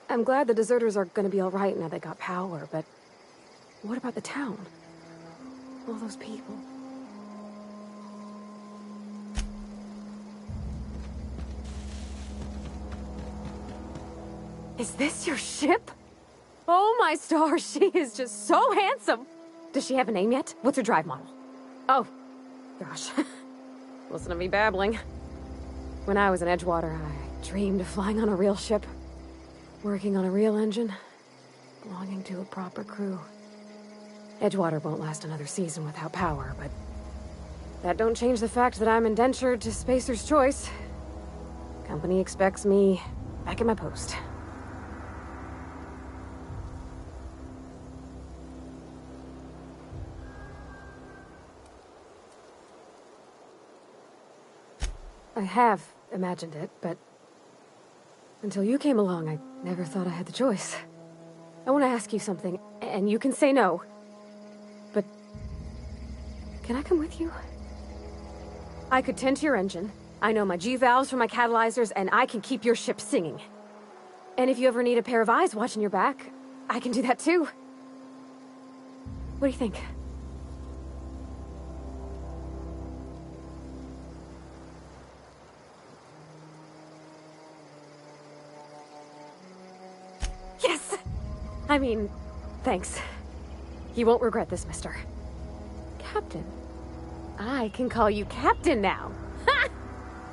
I'm glad the deserters are gonna be alright now they got power, but what about the town? All those people. Is this your ship? Oh my stars, she is just so handsome! Does she have a name yet? What's her drive model? Oh, gosh. Listen to me babbling. When I was in Edgewater, I dreamed of flying on a real ship, working on a real engine, belonging to a proper crew. Edgewater won't last another season without power, but that don't change the fact that I'm indentured to Spacer's Choice. Company expects me back at my post. I have imagined it, but until you came along, I never thought I had the choice. I want to ask you something, and you can say no. But can I come with you? I could tend to your engine. I know my G-valves for my catalyzers, and I can keep your ship singing. And if you ever need a pair of eyes watching your back, I can do that too. What do you think? Yes! I mean, thanks. You won't regret this, mister. Captain. I can call you Captain now. Ha!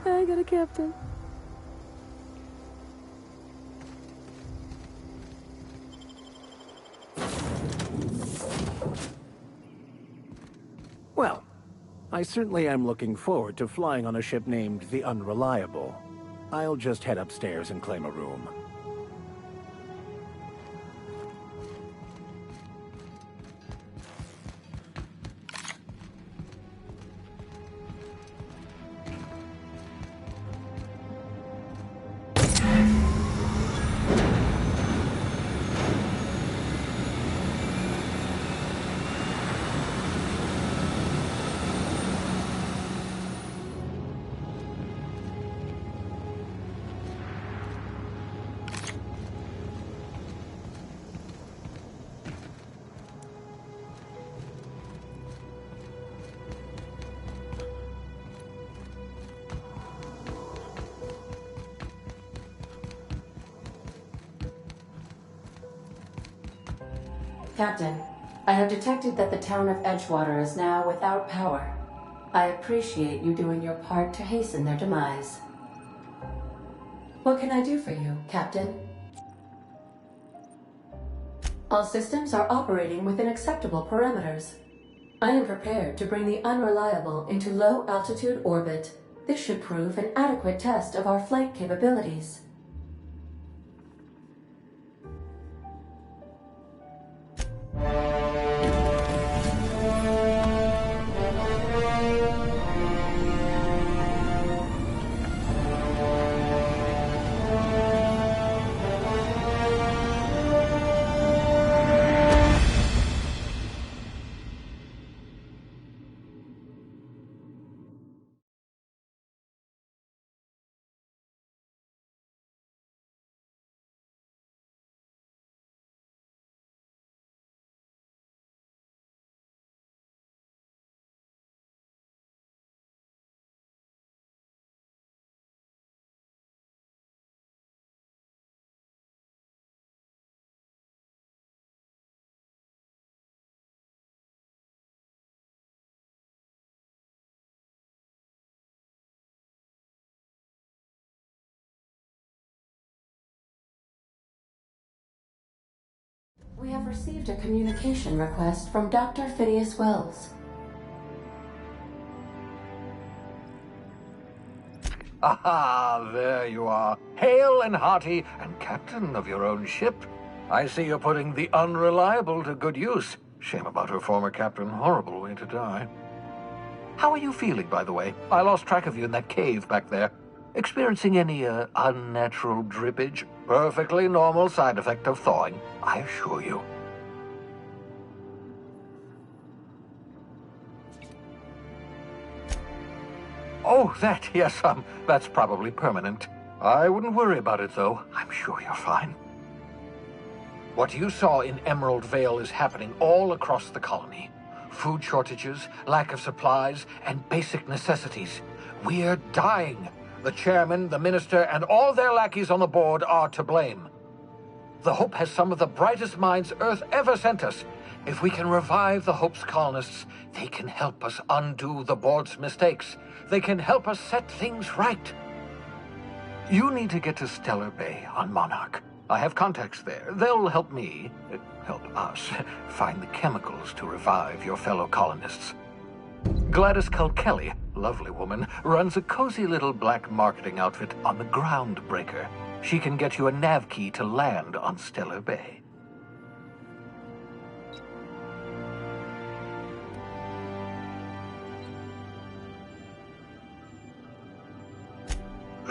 I got a captain. Well, I certainly am looking forward to flying on a ship named the Unreliable. I'll just head upstairs and claim a room. Captain, I have detected that the town of Edgewater is now without power. I appreciate you doing your part to hasten their demise. What can I do for you, Captain? All systems are operating within acceptable parameters. I am prepared to bring the Unreliable into low-altitude orbit. This should prove an adequate test of our flight capabilities. We have received a communication request from Dr. Phineas Wells. Aha, there you are. Hale and hearty, and captain of your own ship. I see you're putting the unreliable to good use. Shame about her former captain. Horrible way to die. How are you feeling, by the way? I lost track of you in that cave back there. Experiencing any, unnatural drippage? Perfectly normal side effect of thawing, I assure you. Oh, that, yes, that's probably permanent. I wouldn't worry about it, though. I'm sure you're fine. What you saw in Emerald Vale is happening all across the colony. Food shortages, lack of supplies, and basic necessities. We're dying. The chairman, the minister, and all their lackeys on the board are to blame. The Hope has some of the brightest minds Earth ever sent us. If we can revive the Hope's colonists, they can help us undo the board's mistakes. They can help us set things right. You need to get to Stellar Bay on Monarch. I have contacts there. They'll help me, help us, find the chemicals to revive your fellow colonists. Gladys Culkelly, lovely woman, runs a cozy little black marketing outfit on the Groundbreaker. She can get you a nav key to land on Stellar Bay.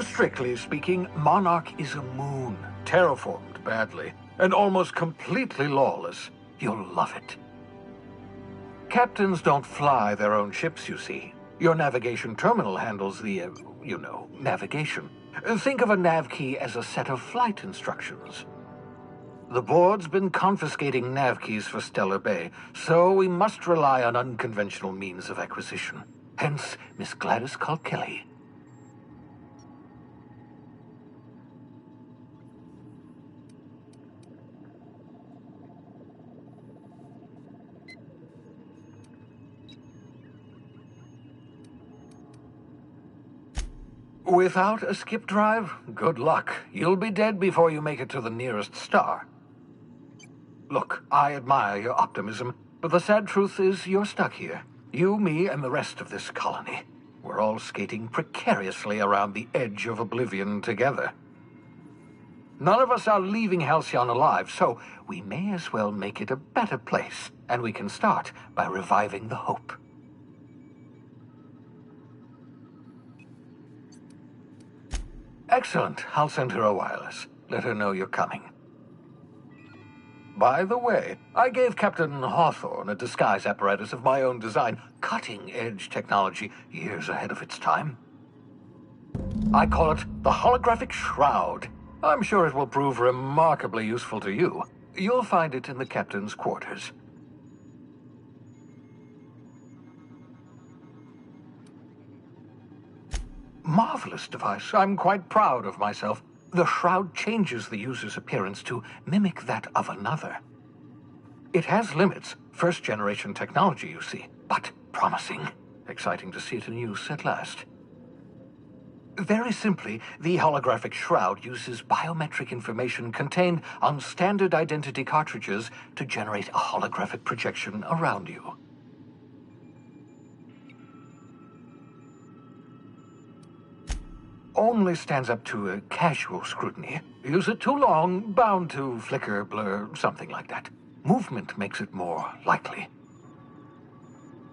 Strictly speaking, Monarch is a moon, terraformed badly, and almost completely lawless. You'll love it. Captains don't fly their own ships, you see. Your navigation terminal handles the, navigation. Think of a nav key as a set of flight instructions. The board's been confiscating nav keys for Stellar Bay, so we must rely on unconventional means of acquisition. Hence, Miss Gladys Culkelly. Without a skip drive, good luck. You'll be dead before you make it to the nearest star. Look, I admire your optimism, but the sad truth is you're stuck here. You, me, and the rest of this colony. We're all skating precariously around the edge of oblivion together. None of us are leaving Halcyon alive, so we may as well make it a better place, and we can start by reviving the Hope. Excellent. I'll send her a wireless. Let her know you're coming. By the way, I gave Captain Hawthorne a disguise apparatus of my own design, cutting-edge technology, years ahead of its time. I call it the Holographic Shroud. I'm sure it will prove remarkably useful to you. You'll find it in the captain's quarters. Marvelous device. I'm quite proud of myself. The shroud changes the user's appearance to mimic that of another. It has limits. First-generation technology, you see, but promising. Exciting to see it in use at last. Very simply, the holographic shroud uses biometric information contained on standard identity cartridges to generate a holographic projection around you. Only stands up to a casual scrutiny. Use it too long, bound to flicker, blur, something like that. Movement makes it more likely.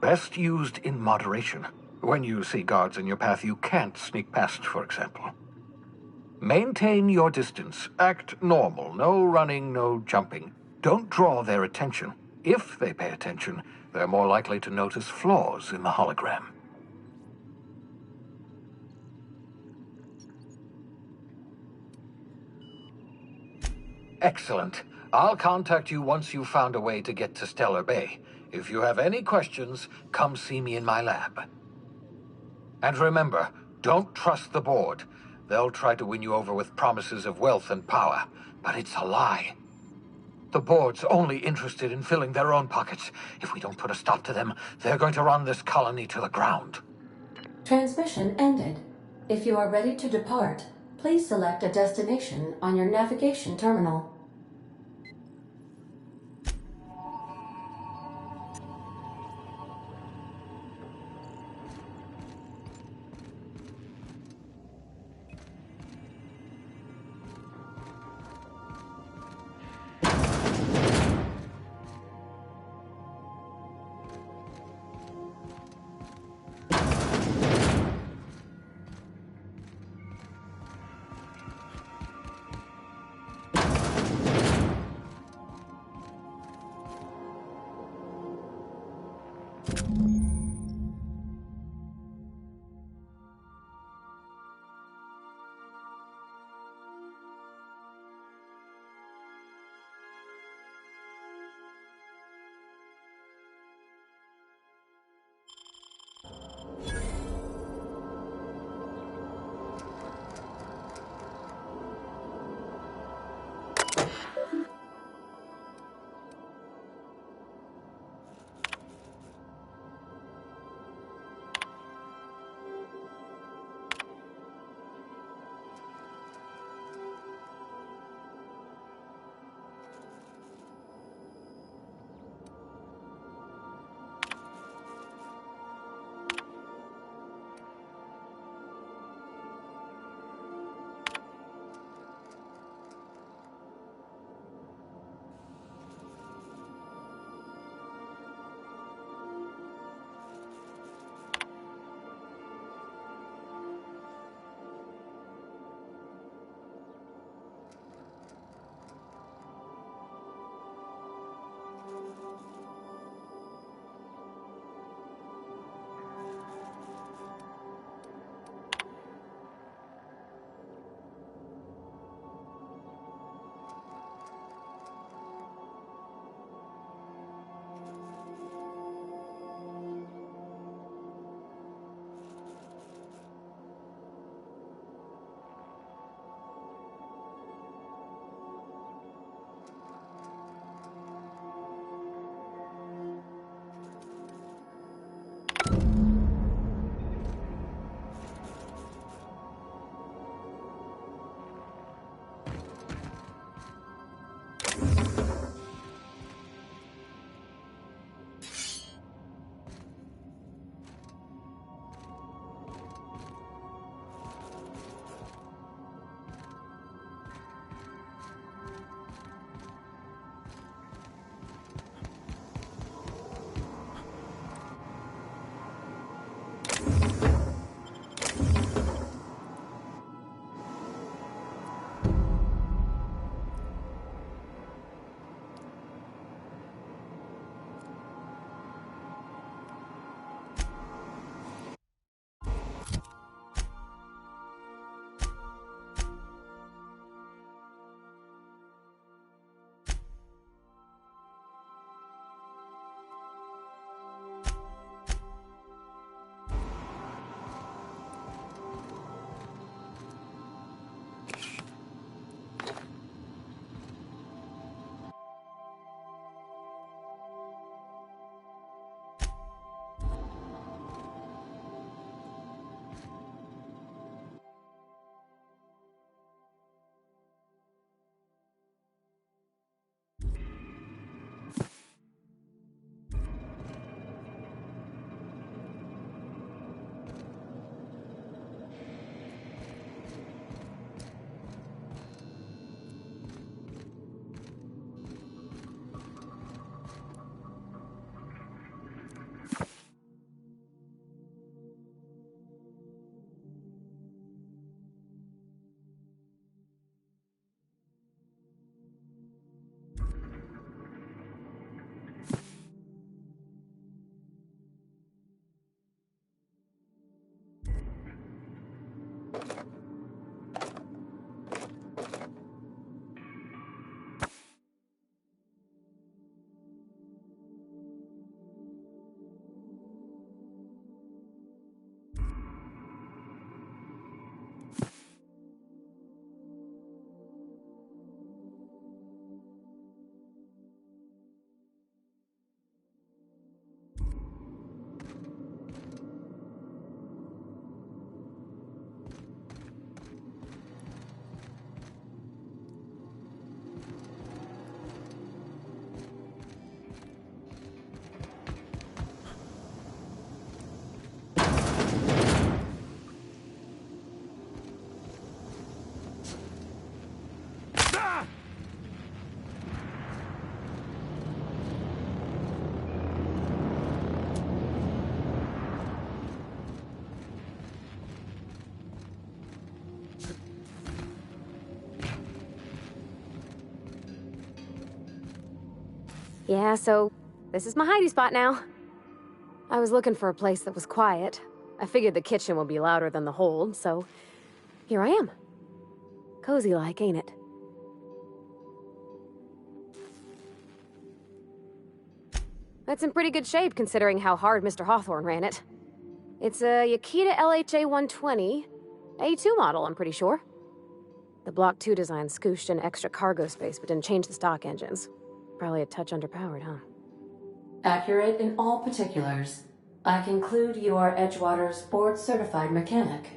Best used in moderation. When you see guards in your path you can't sneak past, for example. Maintain your distance. Act normal. No running, no jumping. Don't draw their attention. If they pay attention, they're more likely to notice flaws in the hologram. Excellent. I'll contact you once you've found a way to get to Stellar Bay. If you have any questions, come see me in my lab. And remember, don't trust the board. They'll try to win you over with promises of wealth and power, but it's a lie. The board's only interested in filling their own pockets. If we don't put a stop to them, they're going to run this colony to the ground. Transmission ended. If you are ready to depart, please select a destination on your navigation terminal. Yeah, so this is my hidey spot now. I was looking for a place that was quiet. I figured the kitchen would be louder than the hold, so here I am. Cozy-like, ain't it? It's in pretty good shape considering how hard Mr. Hawthorne ran it. It's a Yakita LHA 120, A2 model, I'm pretty sure. The Block 2 design scooshed in extra cargo space but didn't change the stock engines. Probably a touch underpowered, huh? Accurate in all particulars. I conclude you are Edgewater's board-certified mechanic.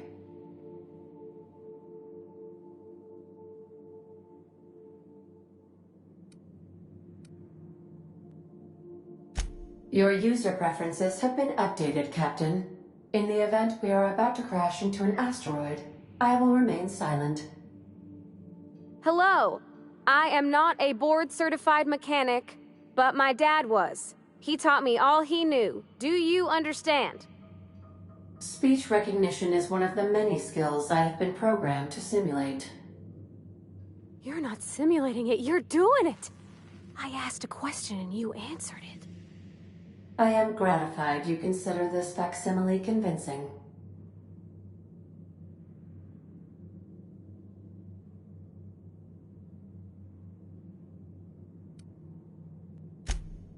Your user preferences have been updated, Captain. In the event we are about to crash into an asteroid, I will remain silent. Hello! I am not a board-certified mechanic, but my dad was. He taught me all he knew. Do you understand? Speech recognition is one of the many skills I have been programmed to simulate. You're not simulating it, you're doing it! I asked a question and you answered it. I am gratified you consider this facsimile convincing.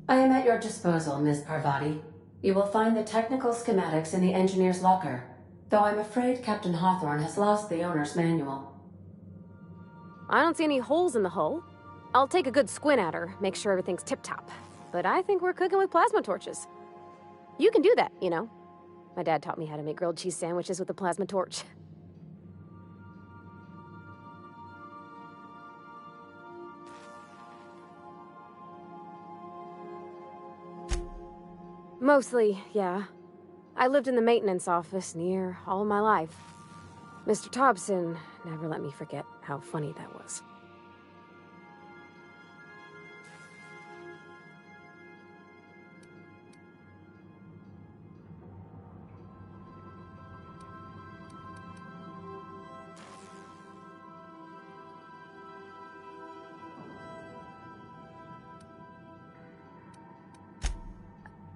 I am at your disposal, Ms. Parvati. You will find the technical schematics in the engineer's locker, though I'm afraid Captain Hawthorne has lost the owner's manual. I don't see any holes in the hull. I'll take a good squint at her, make sure everything's tip-top. But I think we're cooking with plasma torches. You can do that, you know. My dad taught me how to make grilled cheese sandwiches with a plasma torch. Mostly, yeah. I lived in the maintenance office near all my life. Mr. Thompson never let me forget how funny that was.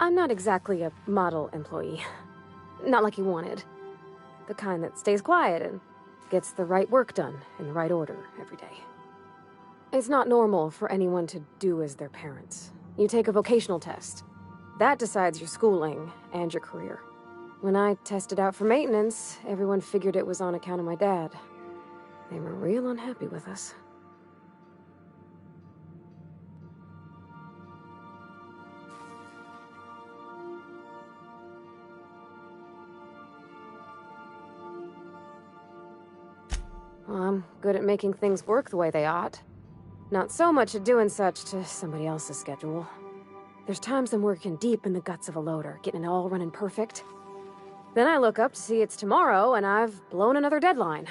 I'm not exactly a model employee. Not like you wanted. The kind that stays quiet and gets the right work done in the right order every day. It's not normal for anyone to do as their parents. You take a vocational test. That decides your schooling and your career. When I tested out for maintenance, everyone figured it was on account of my dad. They were real unhappy with us. Well, I'm good at making things work the way they ought. Not so much at doing such to somebody else's schedule. There's times I'm working deep in the guts of a loader, getting it all running perfect. Then I look up to see it's tomorrow, and I've blown another deadline.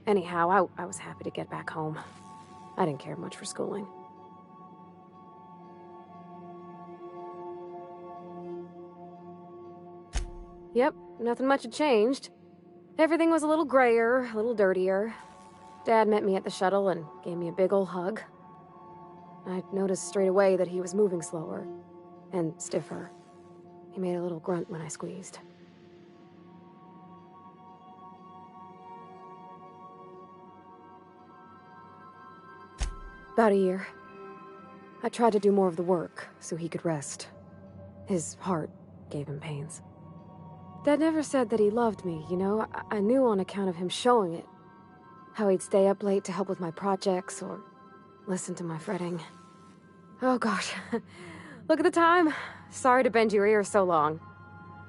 Anyhow, I was happy to get back home. I didn't care much for schooling. Yep, nothing much had changed. Everything was a little grayer, a little dirtier. Dad met me at the shuttle and gave me a big ol' hug. I noticed straight away that he was moving slower and stiffer. He made a little grunt when I squeezed. About a year. I tried to do more of the work so he could rest. His heart gave him pains. Dad never said that he loved me, you know? I knew on account of him showing it. How he'd stay up late to help with my projects or listen to my fretting. Oh gosh, look at the time. Sorry to bend your ear so long.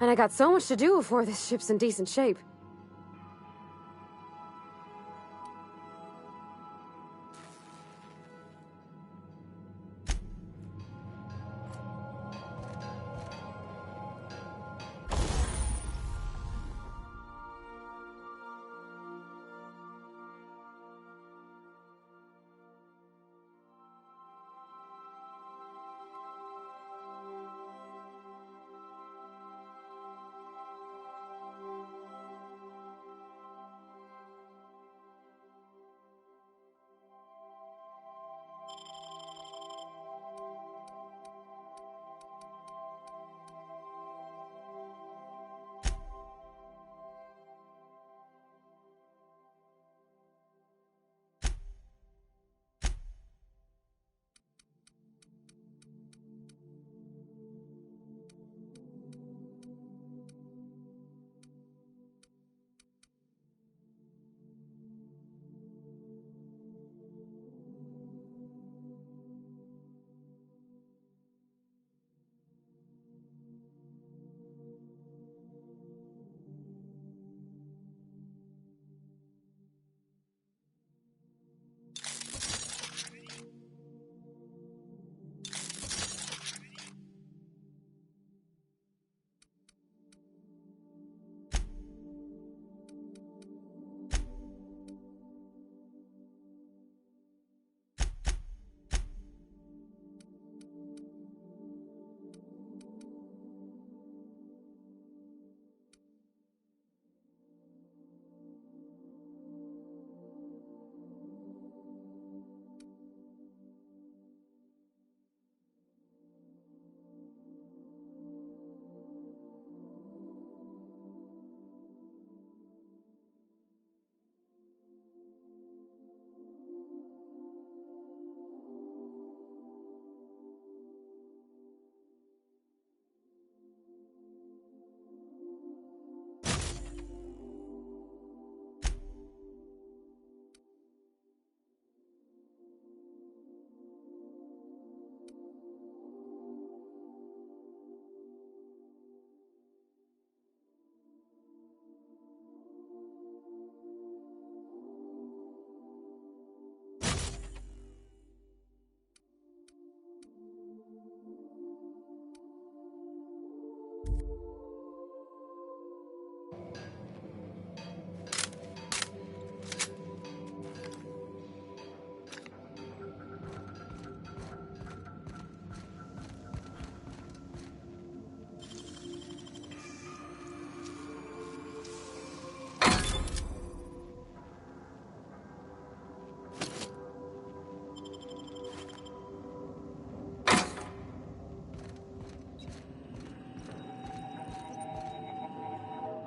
And I got so much to do before this ship's in decent shape.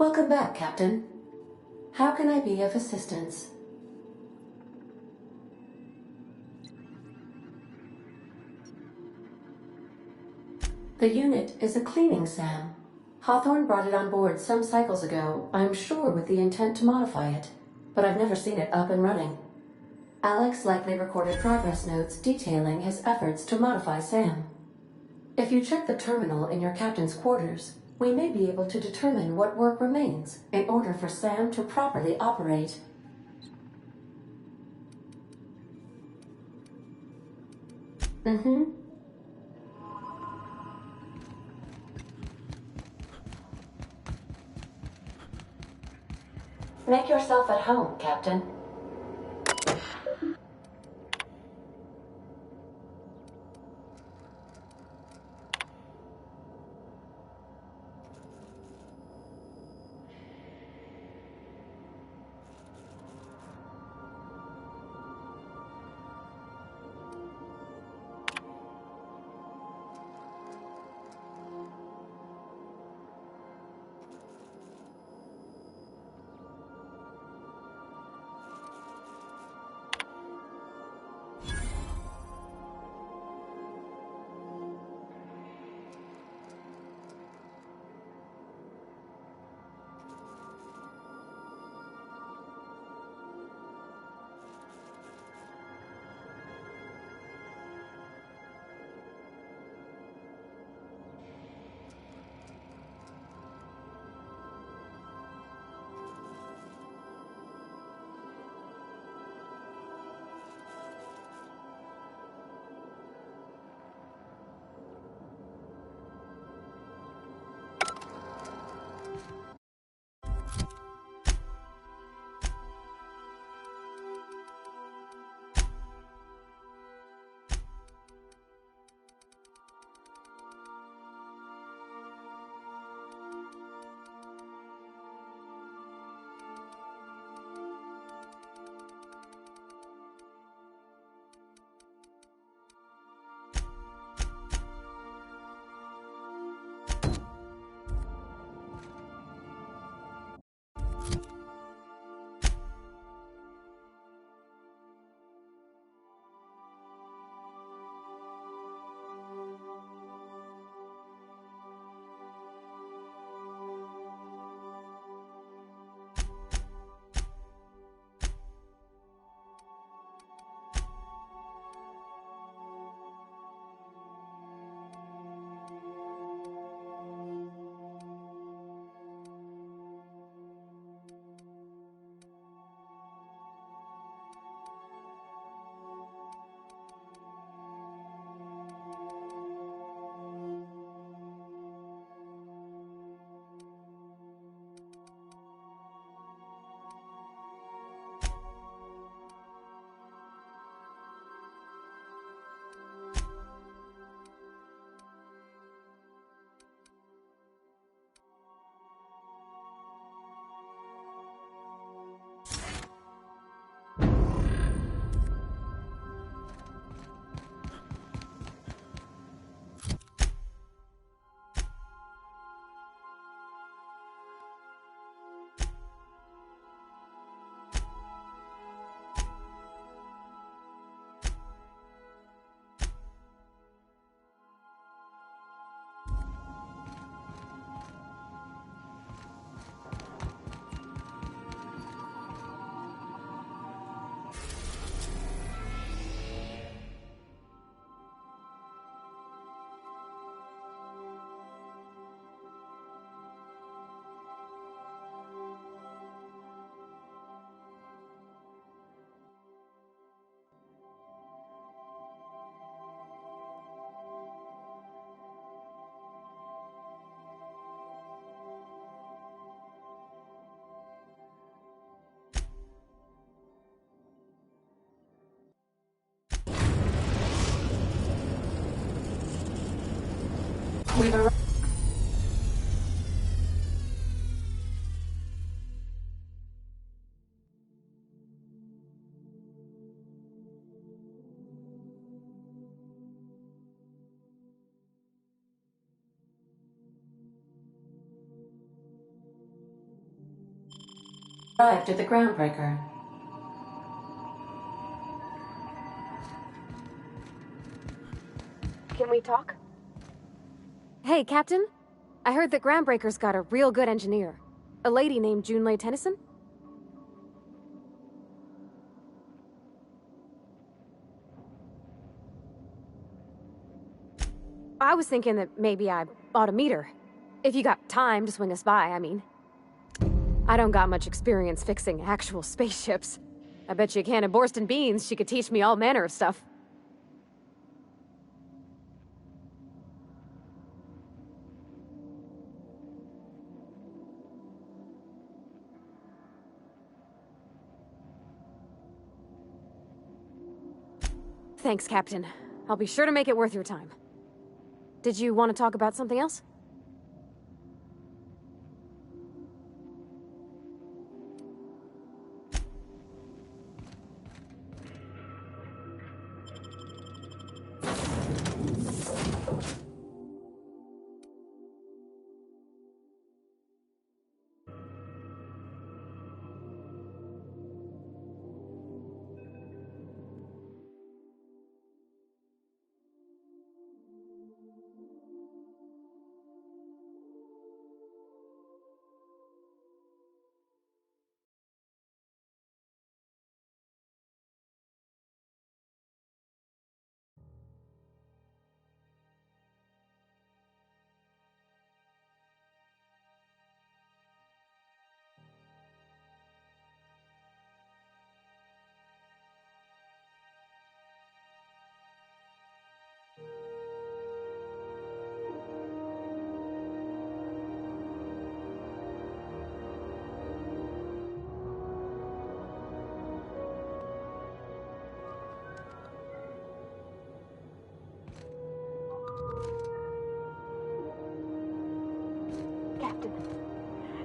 Welcome back, Captain. How can I be of assistance? The unit is a cleaning SAM. Hawthorne brought it on board some cycles ago, I'm sure with the intent to modify it, but I've never seen it up and running. Alex likely recorded progress notes detailing his efforts to modify SAM. If you check the terminal in your captain's quarters, we may be able to determine what work remains in order for SAM to properly operate. Make yourself at home, Captain. We've arrived. Arrived at the groundbreaker. Can we talk? Hey, Captain. I heard that Groundbreaker's got a real good engineer. A lady named Junlei Tennyson? I was thinking that maybe I ought to meet her. If you got time to swing us by, I mean. I don't got much experience fixing actual spaceships. I bet you a can of Borston beans she could teach me all manner of stuff. Thanks, Captain. I'll be sure to make it worth your time. Did you want to talk about something else?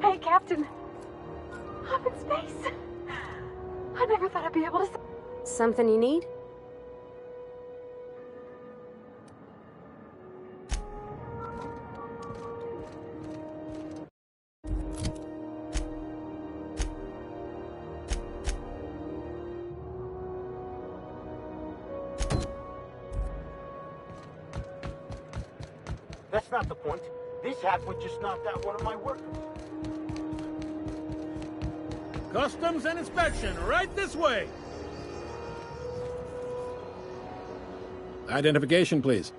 Hey, Captain. I'm in space. I never thought I'd be able to... Something you need? That's not the point. This hack would just knocked out one of my workers. Customs and inspection, right this way. Identification, please.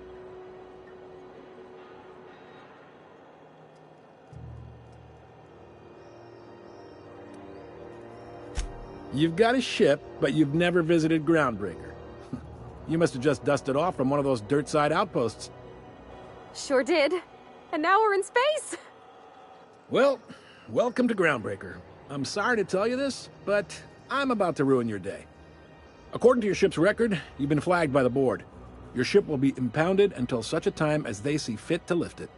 You've got a ship, but you've never visited Groundbreaker. You must have just dusted off from one of those dirt-side outposts. Sure did. And now we're in space! Well, welcome to Groundbreaker. I'm sorry to tell you this, but I'm about to ruin your day. According to your ship's record, you've been flagged by the board. Your ship will be impounded until such a time as they see fit to lift it.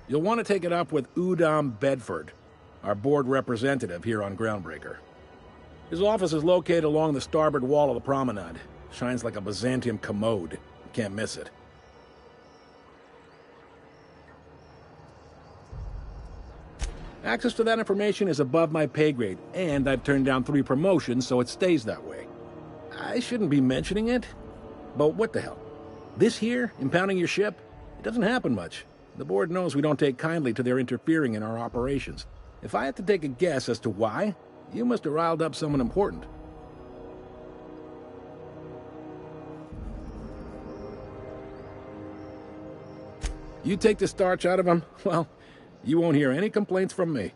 You'll want to take it up with Udom Bedford, our board representative here on Groundbreaker. His office is located along the starboard wall of the promenade. Shines like a Byzantium commode. You can't miss it. Access to that information is above my pay grade, and I've turned down 3 promotions, so it stays that way. I shouldn't be mentioning it, but what the hell? This here, impounding your ship, it doesn't happen much. The board knows we don't take kindly to their interfering in our operations. If I had to take a guess as to why, you must have riled up someone important. You take the starch out of them, well, you won't hear any complaints from me.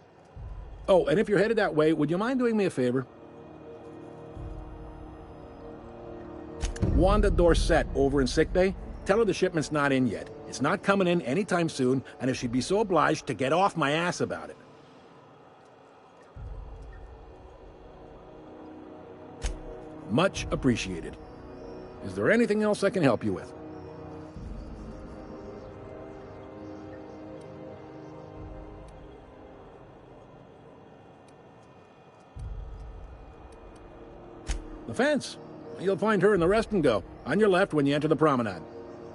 Oh, and if you're headed that way, would you mind doing me a favor? Wanda Dorset over in sickbay, tell her the shipment's not in yet. It's not coming in anytime soon, and if she'd be so obliged to get off my ass about it. Much appreciated. Is there anything else I can help you with? The fence. You'll find her in the rest and go, on your left when you enter the promenade.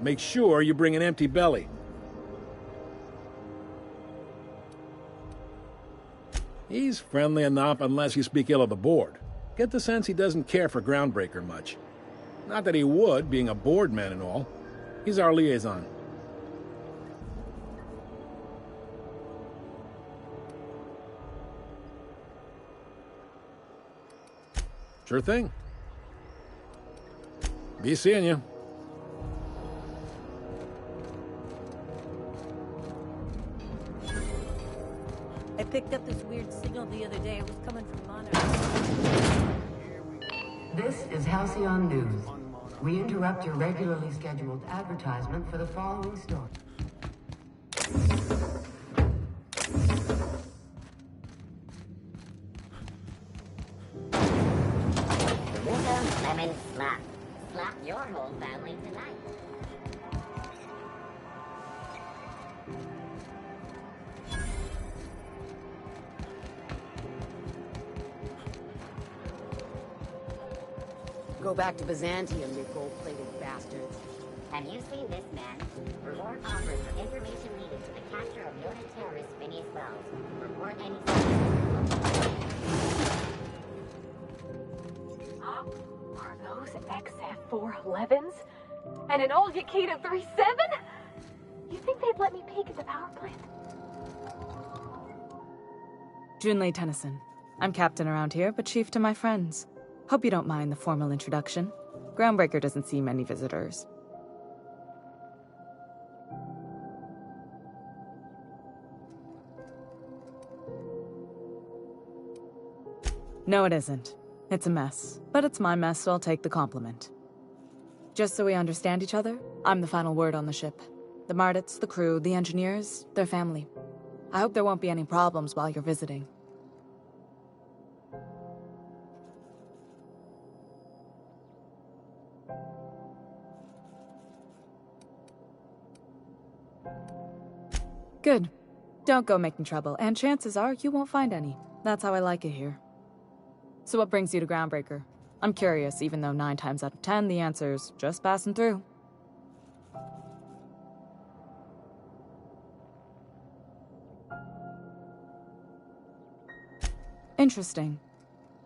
Make sure you bring an empty belly. He's friendly enough unless you speak ill of the board. Get the sense he doesn't care for Groundbreaker much. Not that he would, being a board man and all. He's our liaison. Sure thing. Be seeing you. I picked up this weird signal the other day. It was coming from Monarch. This is Halcyon News. We interrupt your regularly scheduled advertisement for the following story. Little lemon slap. Slap your whole family tonight. Go back to Byzantium, you gold-plated bastards. Have you seen this man? Reward offers for information leading to the capture of noted terrorist Phineas Wells. Report any... Are those XF411s? And an old Yakita 37? You think they'd let me peek at the power plant? Junlei Tennyson. I'm captain around here, but chief to my friends. Hope you don't mind the formal introduction. Groundbreaker doesn't see many visitors. No, it isn't. It's a mess. But it's my mess, so I'll take the compliment. Just so we understand each other, I'm the final word on the ship. The Mardits, the crew, the engineers, their family. I hope there won't be any problems while you're visiting. Good. Don't go making trouble, and chances are you won't find any. That's how I like it here. So what brings you to Groundbreaker? I'm curious, even though 9 times out of 10 the answer's just passing through. Interesting.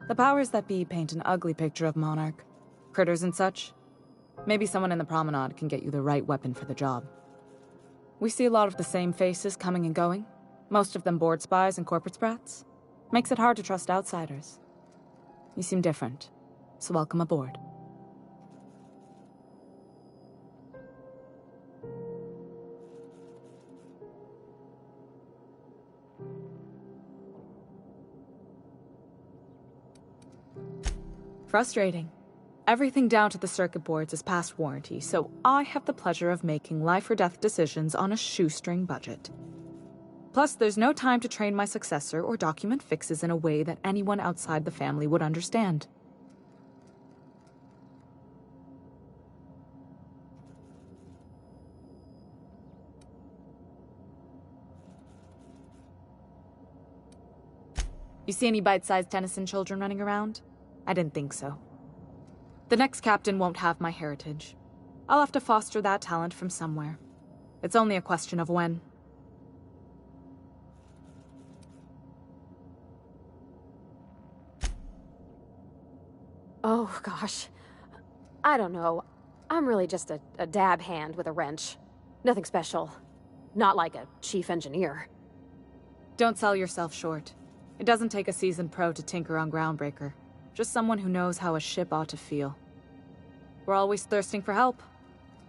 The powers that be paint an ugly picture of Monarch. Critters and such. Maybe someone in the promenade can get you the right weapon for the job. We see a lot of the same faces coming and going, most of them board spies and corporate sprats. Makes it hard to trust outsiders. You seem different, so welcome aboard. Frustrating. Everything down to the circuit boards is past warranty, so I have the pleasure of making life or death decisions on a shoestring budget. Plus, there's no time to train my successor or document fixes in a way that anyone outside the family would understand. You see any bite-sized Tennyson children running around? I didn't think so. The next captain won't have my heritage. I'll have to foster that talent from somewhere. It's only a question of when. Oh, gosh. I don't know. I'm really just a dab hand with a wrench. Nothing special. Not like a chief engineer. Don't sell yourself short. It doesn't take a seasoned pro to tinker on Groundbreaker. Just someone who knows how a ship ought to feel. We're always thirsting for help.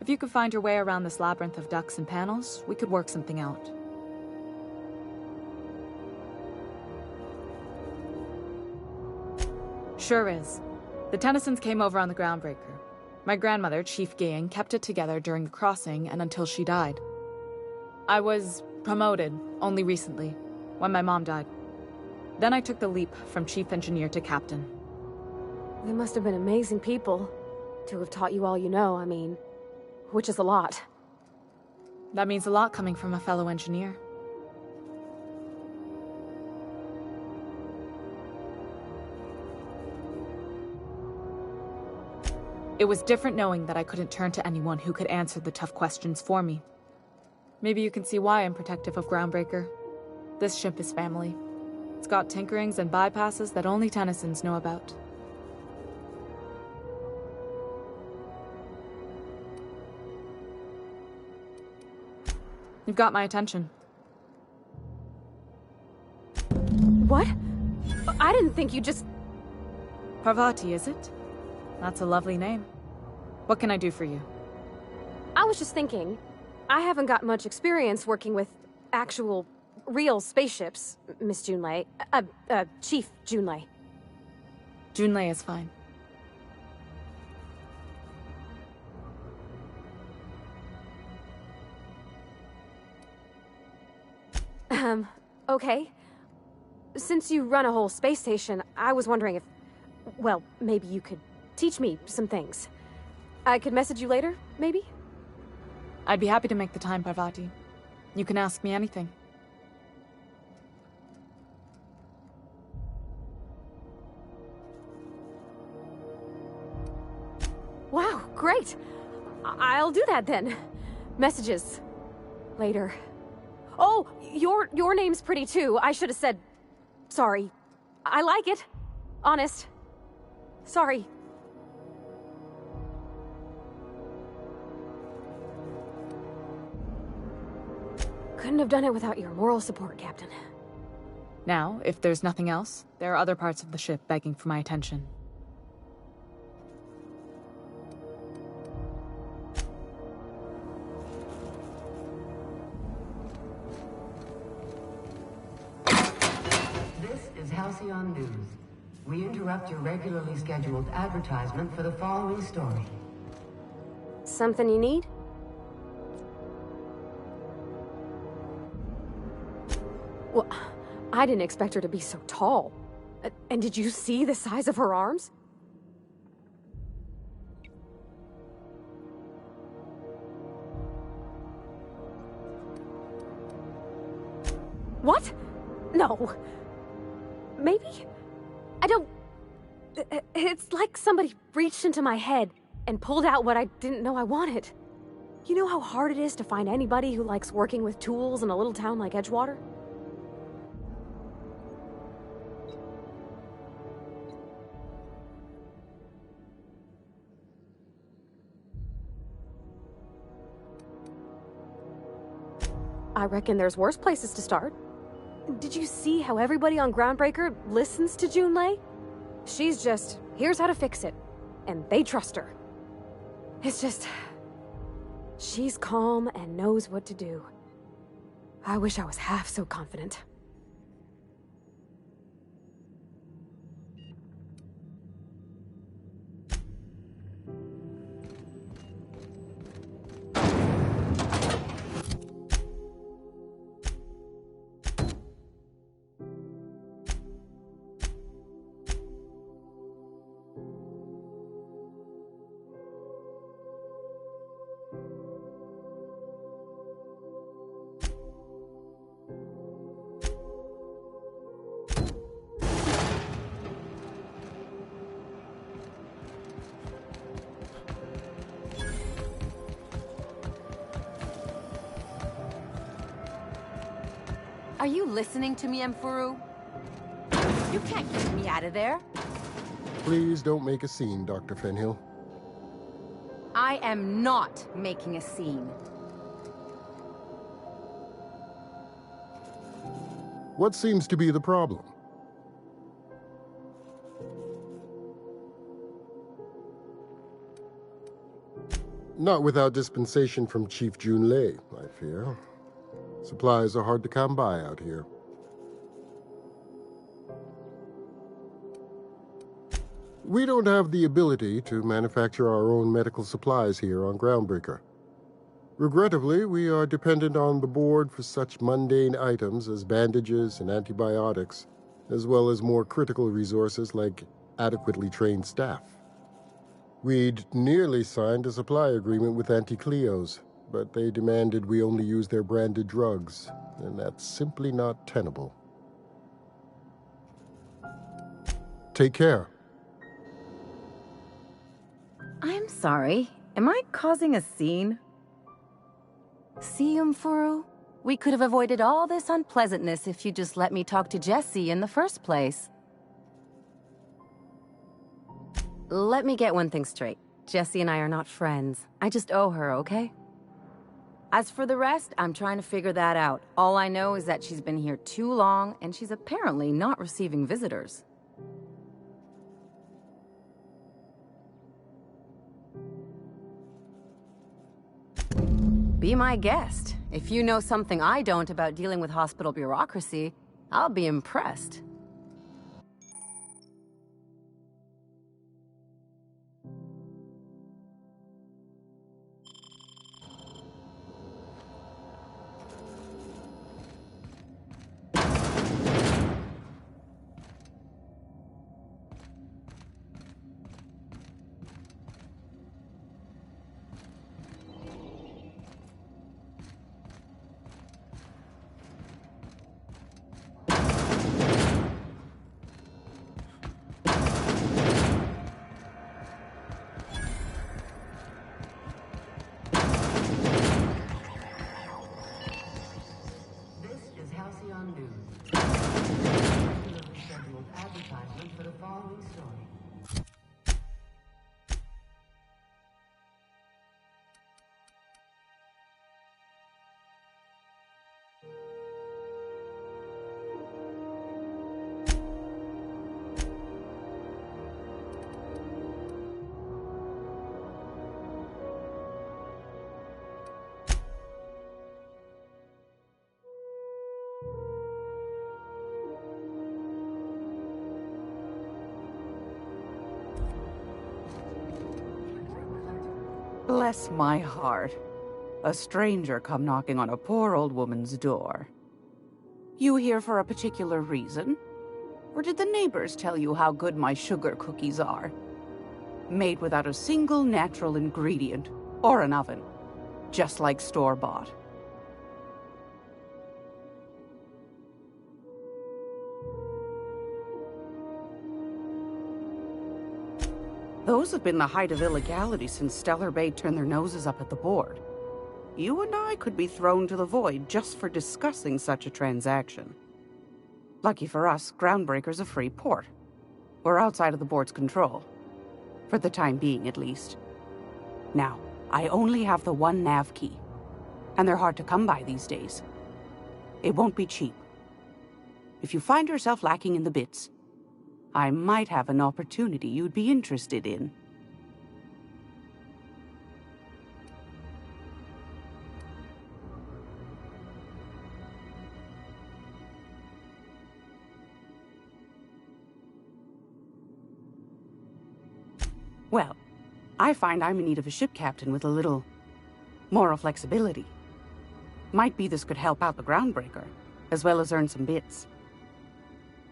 If you could find your way around this labyrinth of ducts and panels, we could work something out. Sure is. The Tennysons came over on the Groundbreaker. My grandmother, Chief Gang, kept it together during the crossing and until she died. I was promoted only recently, when my mom died. Then I took the leap from chief engineer to captain. They must have been amazing people to have taught you all you know, I mean, which is a lot. That means a lot coming from a fellow engineer. It was different knowing that I couldn't turn to anyone who could answer the tough questions for me. Maybe you can see why I'm protective of Groundbreaker. This ship is family. It's got tinkerings and bypasses that only Tennysons know about. You've got my attention. What? I didn't think you just... Parvati, is it? That's a lovely name. What can I do for you? I was just thinking, I haven't got much experience working with actual, real spaceships, Miss Junlei. Chief Junlei. Junlei is fine. Okay. Since you run a whole space station, I was wondering if... Well, maybe you could teach me some things. I could message you later, maybe? I'd be happy to make the time, Parvati. You can ask me anything. Wow, great! I'll do that then. Messages. Later. Oh, your name's pretty too. I should have said... Sorry. I like it. Honest. Sorry. Couldn't have done it without your moral support, Captain. Now, if there's nothing else, there are other parts of the ship begging for my attention. This is Halcyon News. We interrupt your regularly scheduled advertisement for the following story. Something you need? Well, I didn't expect her to be so tall. And did you see the size of her arms? What? No. Maybe? I don't... It's like somebody reached into my head and pulled out what I didn't know I wanted. You know how hard it is to find anybody who likes working with tools in a little town like Edgewater? I reckon there's worse places to start. Did you see how everybody on Groundbreaker listens to Junlei? She's just, here's how to fix it. And they trust her. It's just... she's calm and knows what to do. I wish I was half so confident. Are you listening to me, Mfuru? You can't get me out of there. Please don't make a scene, Dr. Fenhill. I am not making a scene. What seems to be the problem? Not without dispensation from Chief Junlei, I fear. Supplies are hard to come by out here. We don't have the ability to manufacture our own medical supplies here on Groundbreaker. Regrettably, we are dependent on the board for such mundane items as bandages and antibiotics, as well as more critical resources like adequately trained staff. We'd nearly signed a supply agreement with Anti-Cleos, but they demanded we only use their branded drugs, and that's simply not tenable. Take care. I'm sorry. Am I causing a scene? See, Mfuru? We could have avoided all this unpleasantness if you just let me talk to Jesse in the first place. Let me get one thing straight. Jesse and I are not friends. I just owe her, okay? As for the rest, I'm trying to figure that out. All I know is that she's been here too long, and she's apparently not receiving visitors. Be my guest. If you know something I don't about dealing with hospital bureaucracy, I'll be impressed. Advertisement for the following story. Bless my heart. A stranger come knocking on a poor old woman's door. You here for a particular reason? Or did the neighbors tell you how good my sugar cookies are? Made without a single natural ingredient, or an oven. Just like store-bought. Those have been the height of illegality since Stellar Bay turned their noses up at the board. You and I could be thrown to the void just for discussing such a transaction. Lucky for us, Groundbreaker's a free port. We're outside of the board's control. For the time being, at least. Now, I only have the one nav key. And they're hard to come by these days. It won't be cheap. If you find yourself lacking in the bits, I might have an opportunity you'd be interested in. Well, I find I'm in need of a ship captain with a little moral flexibility. Might be this could help out the Groundbreaker, as well as earn some bits.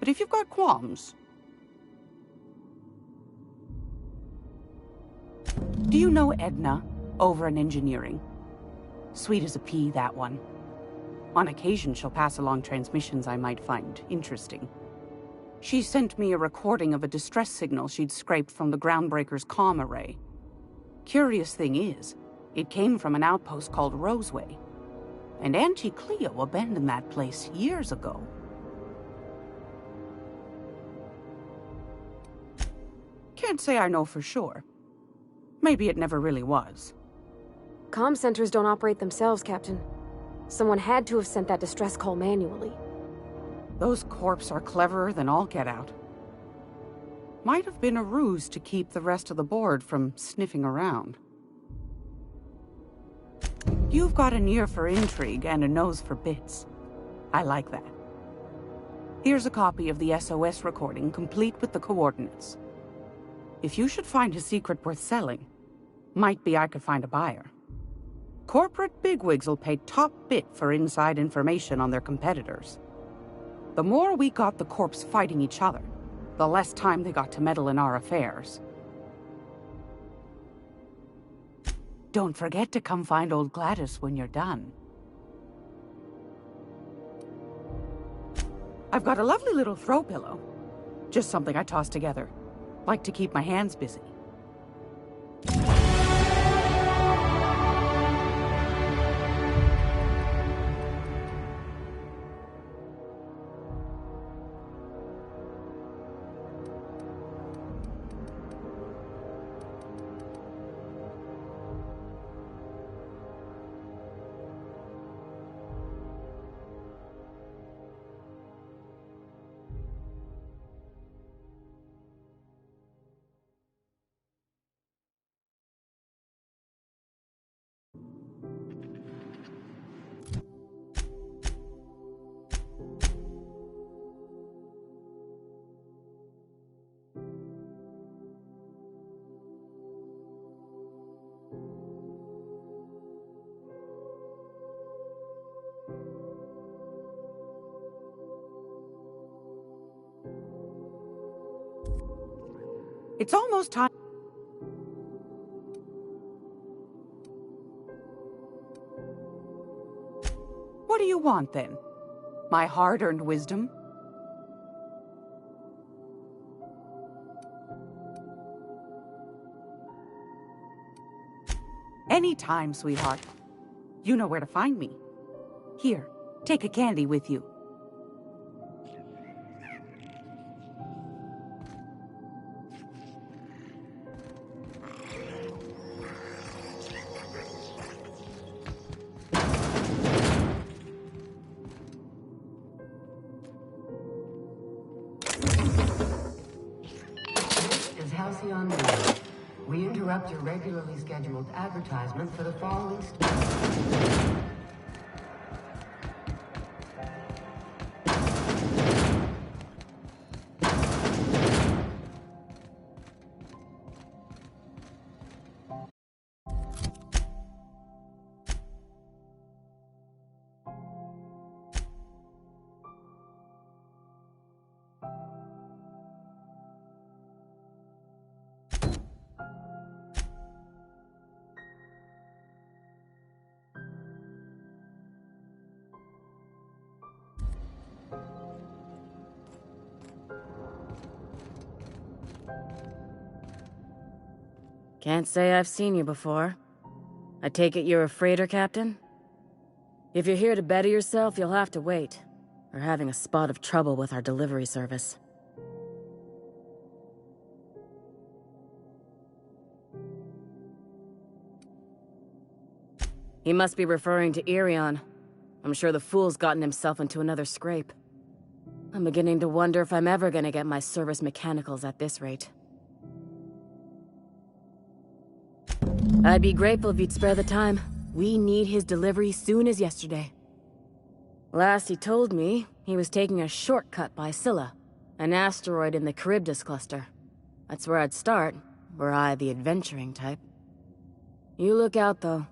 But if you've got qualms... Do you know Edna, over in engineering? Sweet as a pea, that one. On occasion, she'll pass along transmissions I might find interesting. She sent me a recording of a distress signal she'd scraped from the Groundbreaker's comm array. Curious thing is, it came from an outpost called Roseway. And Auntie Cleo abandoned that place years ago. Can't say I know for sure. Maybe it never really was. Comm centers don't operate themselves, Captain. Someone had to have sent that distress call manually. Those corps are cleverer than all get out. Might have been a ruse to keep the rest of the board from sniffing around. You've got an ear for intrigue and a nose for bits. I like that. Here's a copy of the SOS recording, complete with the coordinates. If you should find a secret worth selling, might be I could find a buyer. Corporate bigwigs will pay top bit for inside information on their competitors. The more we got the corps fighting each other, the less time they got to meddle in our affairs. Don't forget to come find old Gladys when you're done. I've got a lovely little throw pillow. Just something I toss together. Like to keep my hands busy. It's almost time. What do you want, then? My hard-earned wisdom? Anytime, sweetheart. You know where to find me. Here, take a candy with you. Halcyon News. We interrupt your regularly scheduled advertisement for the following Can't say I've seen you before. I take it you're a freighter captain? If you're here to better yourself, you'll have to wait. We're having a spot of trouble with our delivery service. He must be referring to Irion. I'm sure the fool's gotten himself into another scrape. I'm beginning to wonder if I'm ever gonna get my service mechanicals at this rate. I'd be grateful if you'd spare the time. We need his delivery soon as yesterday. Last he told me, he was taking a shortcut by Scylla, an asteroid in the Charybdis cluster. That's where I'd start, were I the adventuring type. You look out, though.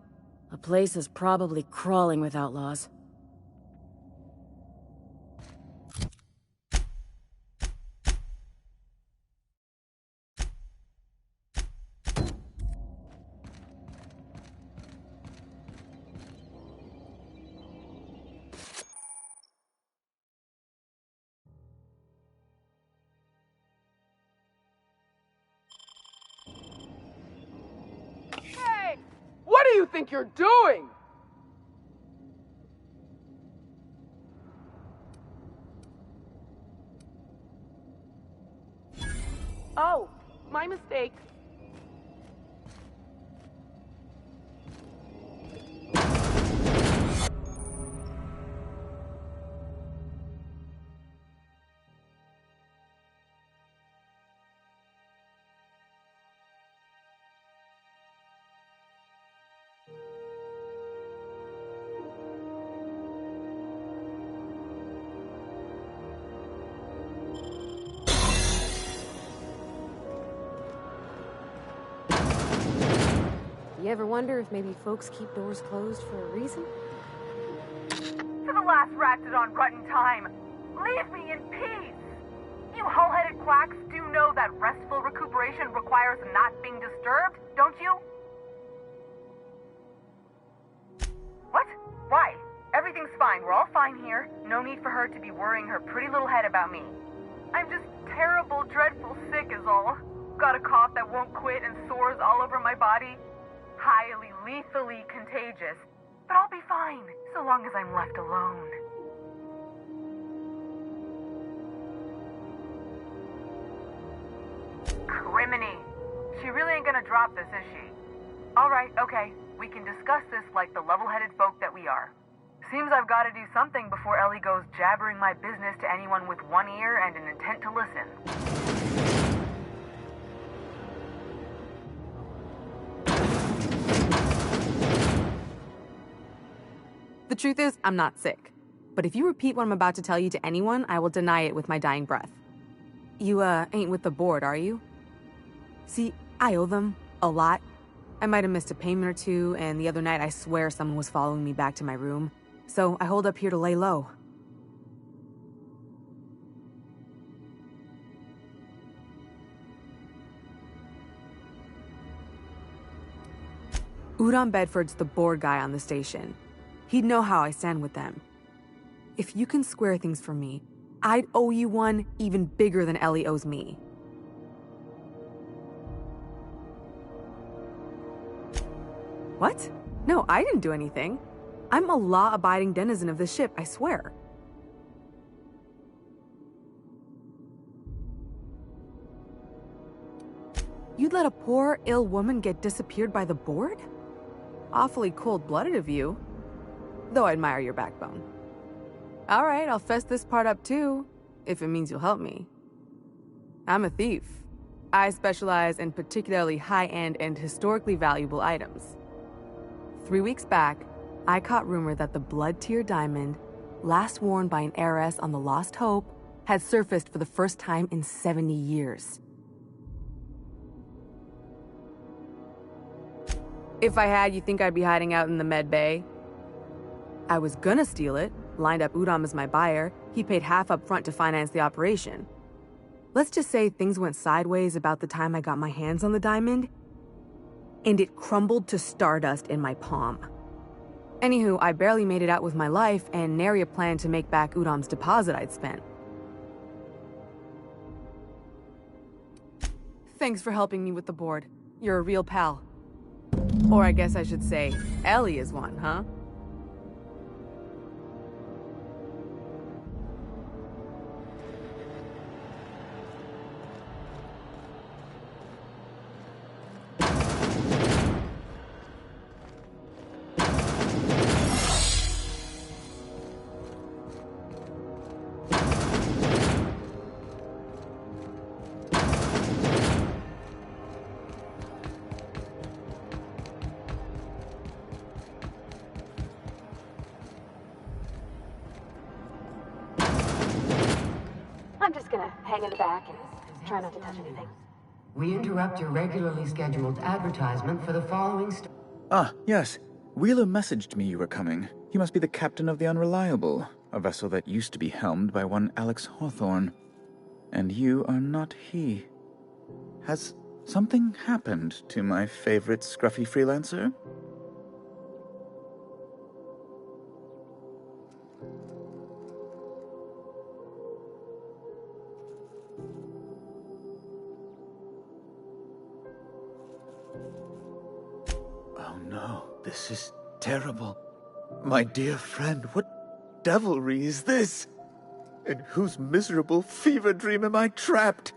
The place is probably crawling with outlaws. What do you think you're doing? Oh, my mistake. You ever wonder if maybe folks keep doors closed for a reason? To the last ratted on rotten time, leave me in peace! You hull-headed quacks do know that restful recuperation requires not being disturbed, don't you? What? Why? Everything's fine. We're all fine here. No need for her to be worrying her pretty little head about me. I'm just terrible, dreadful sick is all. Got a cough that won't quit and sores all over my body. Highly, lethally contagious. But I'll be fine, so long as I'm left alone. Criminy. She really ain't gonna drop this, is she? Alright, okay. We can discuss this like the level-headed folk that we are. Seems I've got to do something before Ellie goes jabbering my business to anyone with one ear and an intent to listen. The truth is, I'm not sick. But if you repeat what I'm about to tell you to anyone, I will deny it with my dying breath. You, ain't with the board, are you? See, I owe them a lot. I might have missed a payment or two, and the other night I swear someone was following me back to my room. So I hold up here to lay low. Udom Bedford's the board guy on the station. He'd know how I stand with them. If you can square things for me, I'd owe you one even bigger than Ellie owes me. What? No, I didn't do anything. I'm a law-abiding denizen of this ship, I swear. You'd let a poor, ill woman get disappeared by the board? Awfully cold-blooded of you. Though I admire your backbone. All right, I'll fess this part up too, if it means you'll help me. I'm a thief. I specialize in particularly high-end and historically valuable items. 3 weeks back, I caught rumor that the blood-tier diamond, last worn by an heiress on the Lost Hope, had surfaced for the first time in 70 years. If I had, you think I'd be hiding out in the Med Bay? I was gonna steal it, lined up Udom as my buyer. He paid half up front to finance the operation. Let's just say things went sideways about the time I got my hands on the diamond, and it crumbled to stardust in my palm. Anywho, I barely made it out with my life, and nary a plan to make back Udom's deposit I'd spent. Thanks for helping me with the board. You're a real pal. Or I guess I should say, Ellie is one, huh? I'm just gonna hang in the back and try not to touch anything. We interrupt your regularly scheduled advertisement for the following Ah, yes. Wheeler messaged me you were coming. He must be the captain of the Unreliable, a vessel that used to be helmed by one Alex Hawthorne. And you are not he. Has something happened to my favorite scruffy freelancer? This is terrible. My dear friend, what devilry is this? In whose miserable fever dream am I trapped?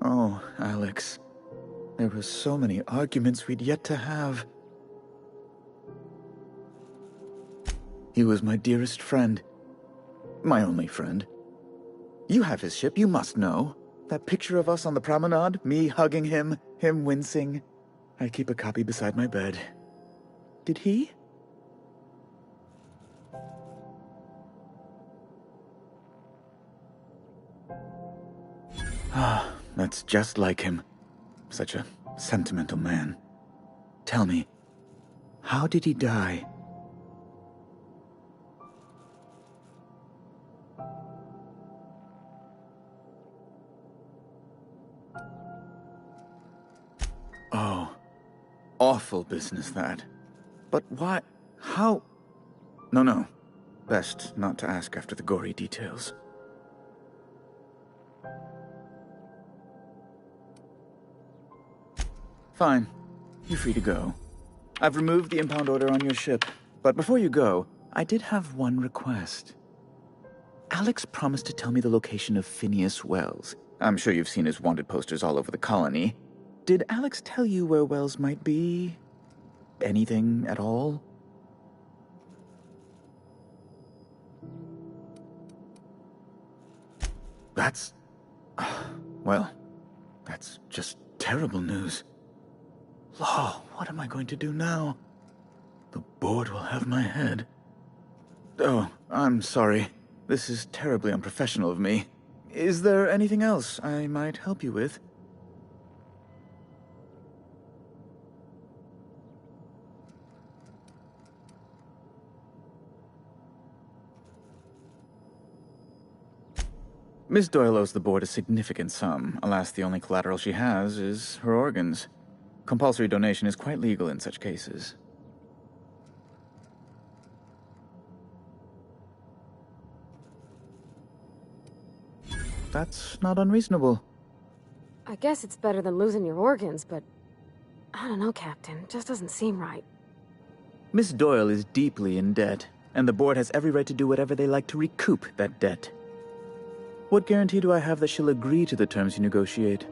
Oh, Alex. There were so many arguments we'd yet to have. He was my dearest friend. My only friend. You have his ship, you must know. That picture of us on the promenade, me hugging him, him wincing. I keep a copy beside my bed. Did he? Ah, that's just like him. Such a sentimental man. Tell me, how did he die? Oh, awful business that. But why? How? No. Best not to ask after the gory details. Fine. You're free to go. I've removed the impound order on your ship. But before you go, I did have one request. Alex promised to tell me the location of Phineas Wells. I'm sure you've seen his wanted posters all over the colony. Did Alex tell you where Wells might be? Anything at all? That's... well, that's just terrible news. Law, what am I going to do now? The board will have my head. Oh, I'm sorry. This is terribly unprofessional of me. Is there anything else I might help you with? Miss Doyle owes the board a significant sum. Alas, the only collateral she has is her organs. Compulsory donation is quite legal in such cases. That's not unreasonable. I guess it's better than losing your organs, but I don't know, Captain. It just doesn't seem right. Miss Doyle is deeply in debt, and the board has every right to do whatever they like to recoup that debt. What guarantee do I have that she'll agree to the terms you negotiate?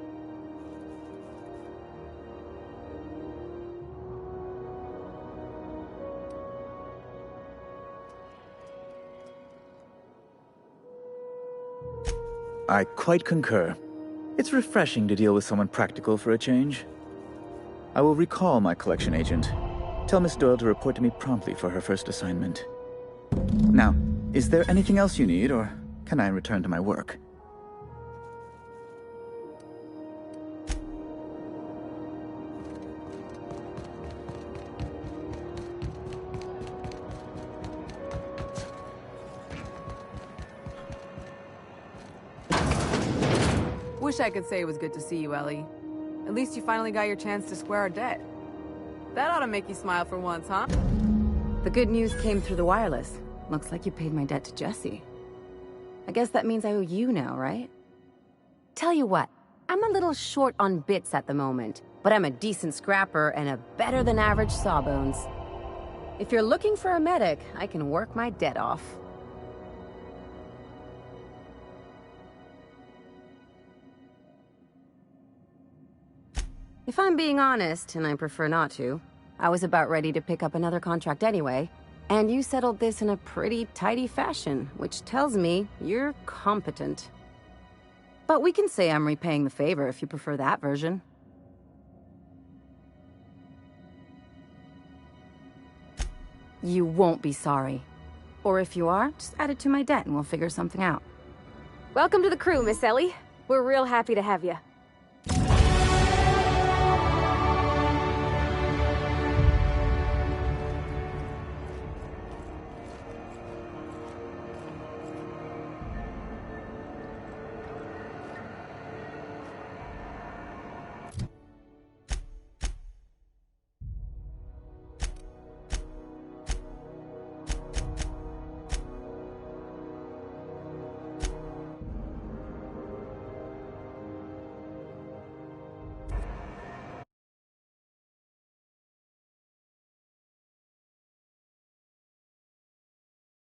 I quite concur. It's refreshing to deal with someone practical for a change. I will recall my collection agent. Tell Miss Doyle to report to me promptly for her first assignment. Now, is there anything else you need, or can I return to my work? Wish I could say it was good to see you, Ellie. At least you finally got your chance to square our debt. That ought to make you smile for once, huh? The good news came through the wireless. Looks like you paid my debt to Jesse. I guess that means I owe you now, right? Tell you what, I'm a little short on bits at the moment, but I'm a decent scrapper and a better-than-average sawbones. If you're looking for a medic, I can work my debt off. If I'm being honest, and I prefer not to, I was about ready to pick up another contract anyway, and you settled this in a pretty tidy fashion, which tells me you're competent. But we can say I'm repaying the favor if you prefer that version. You won't be sorry. Or if you are, just add it to my debt and we'll figure something out. Welcome to the crew, Miss Ellie. We're real happy to have you.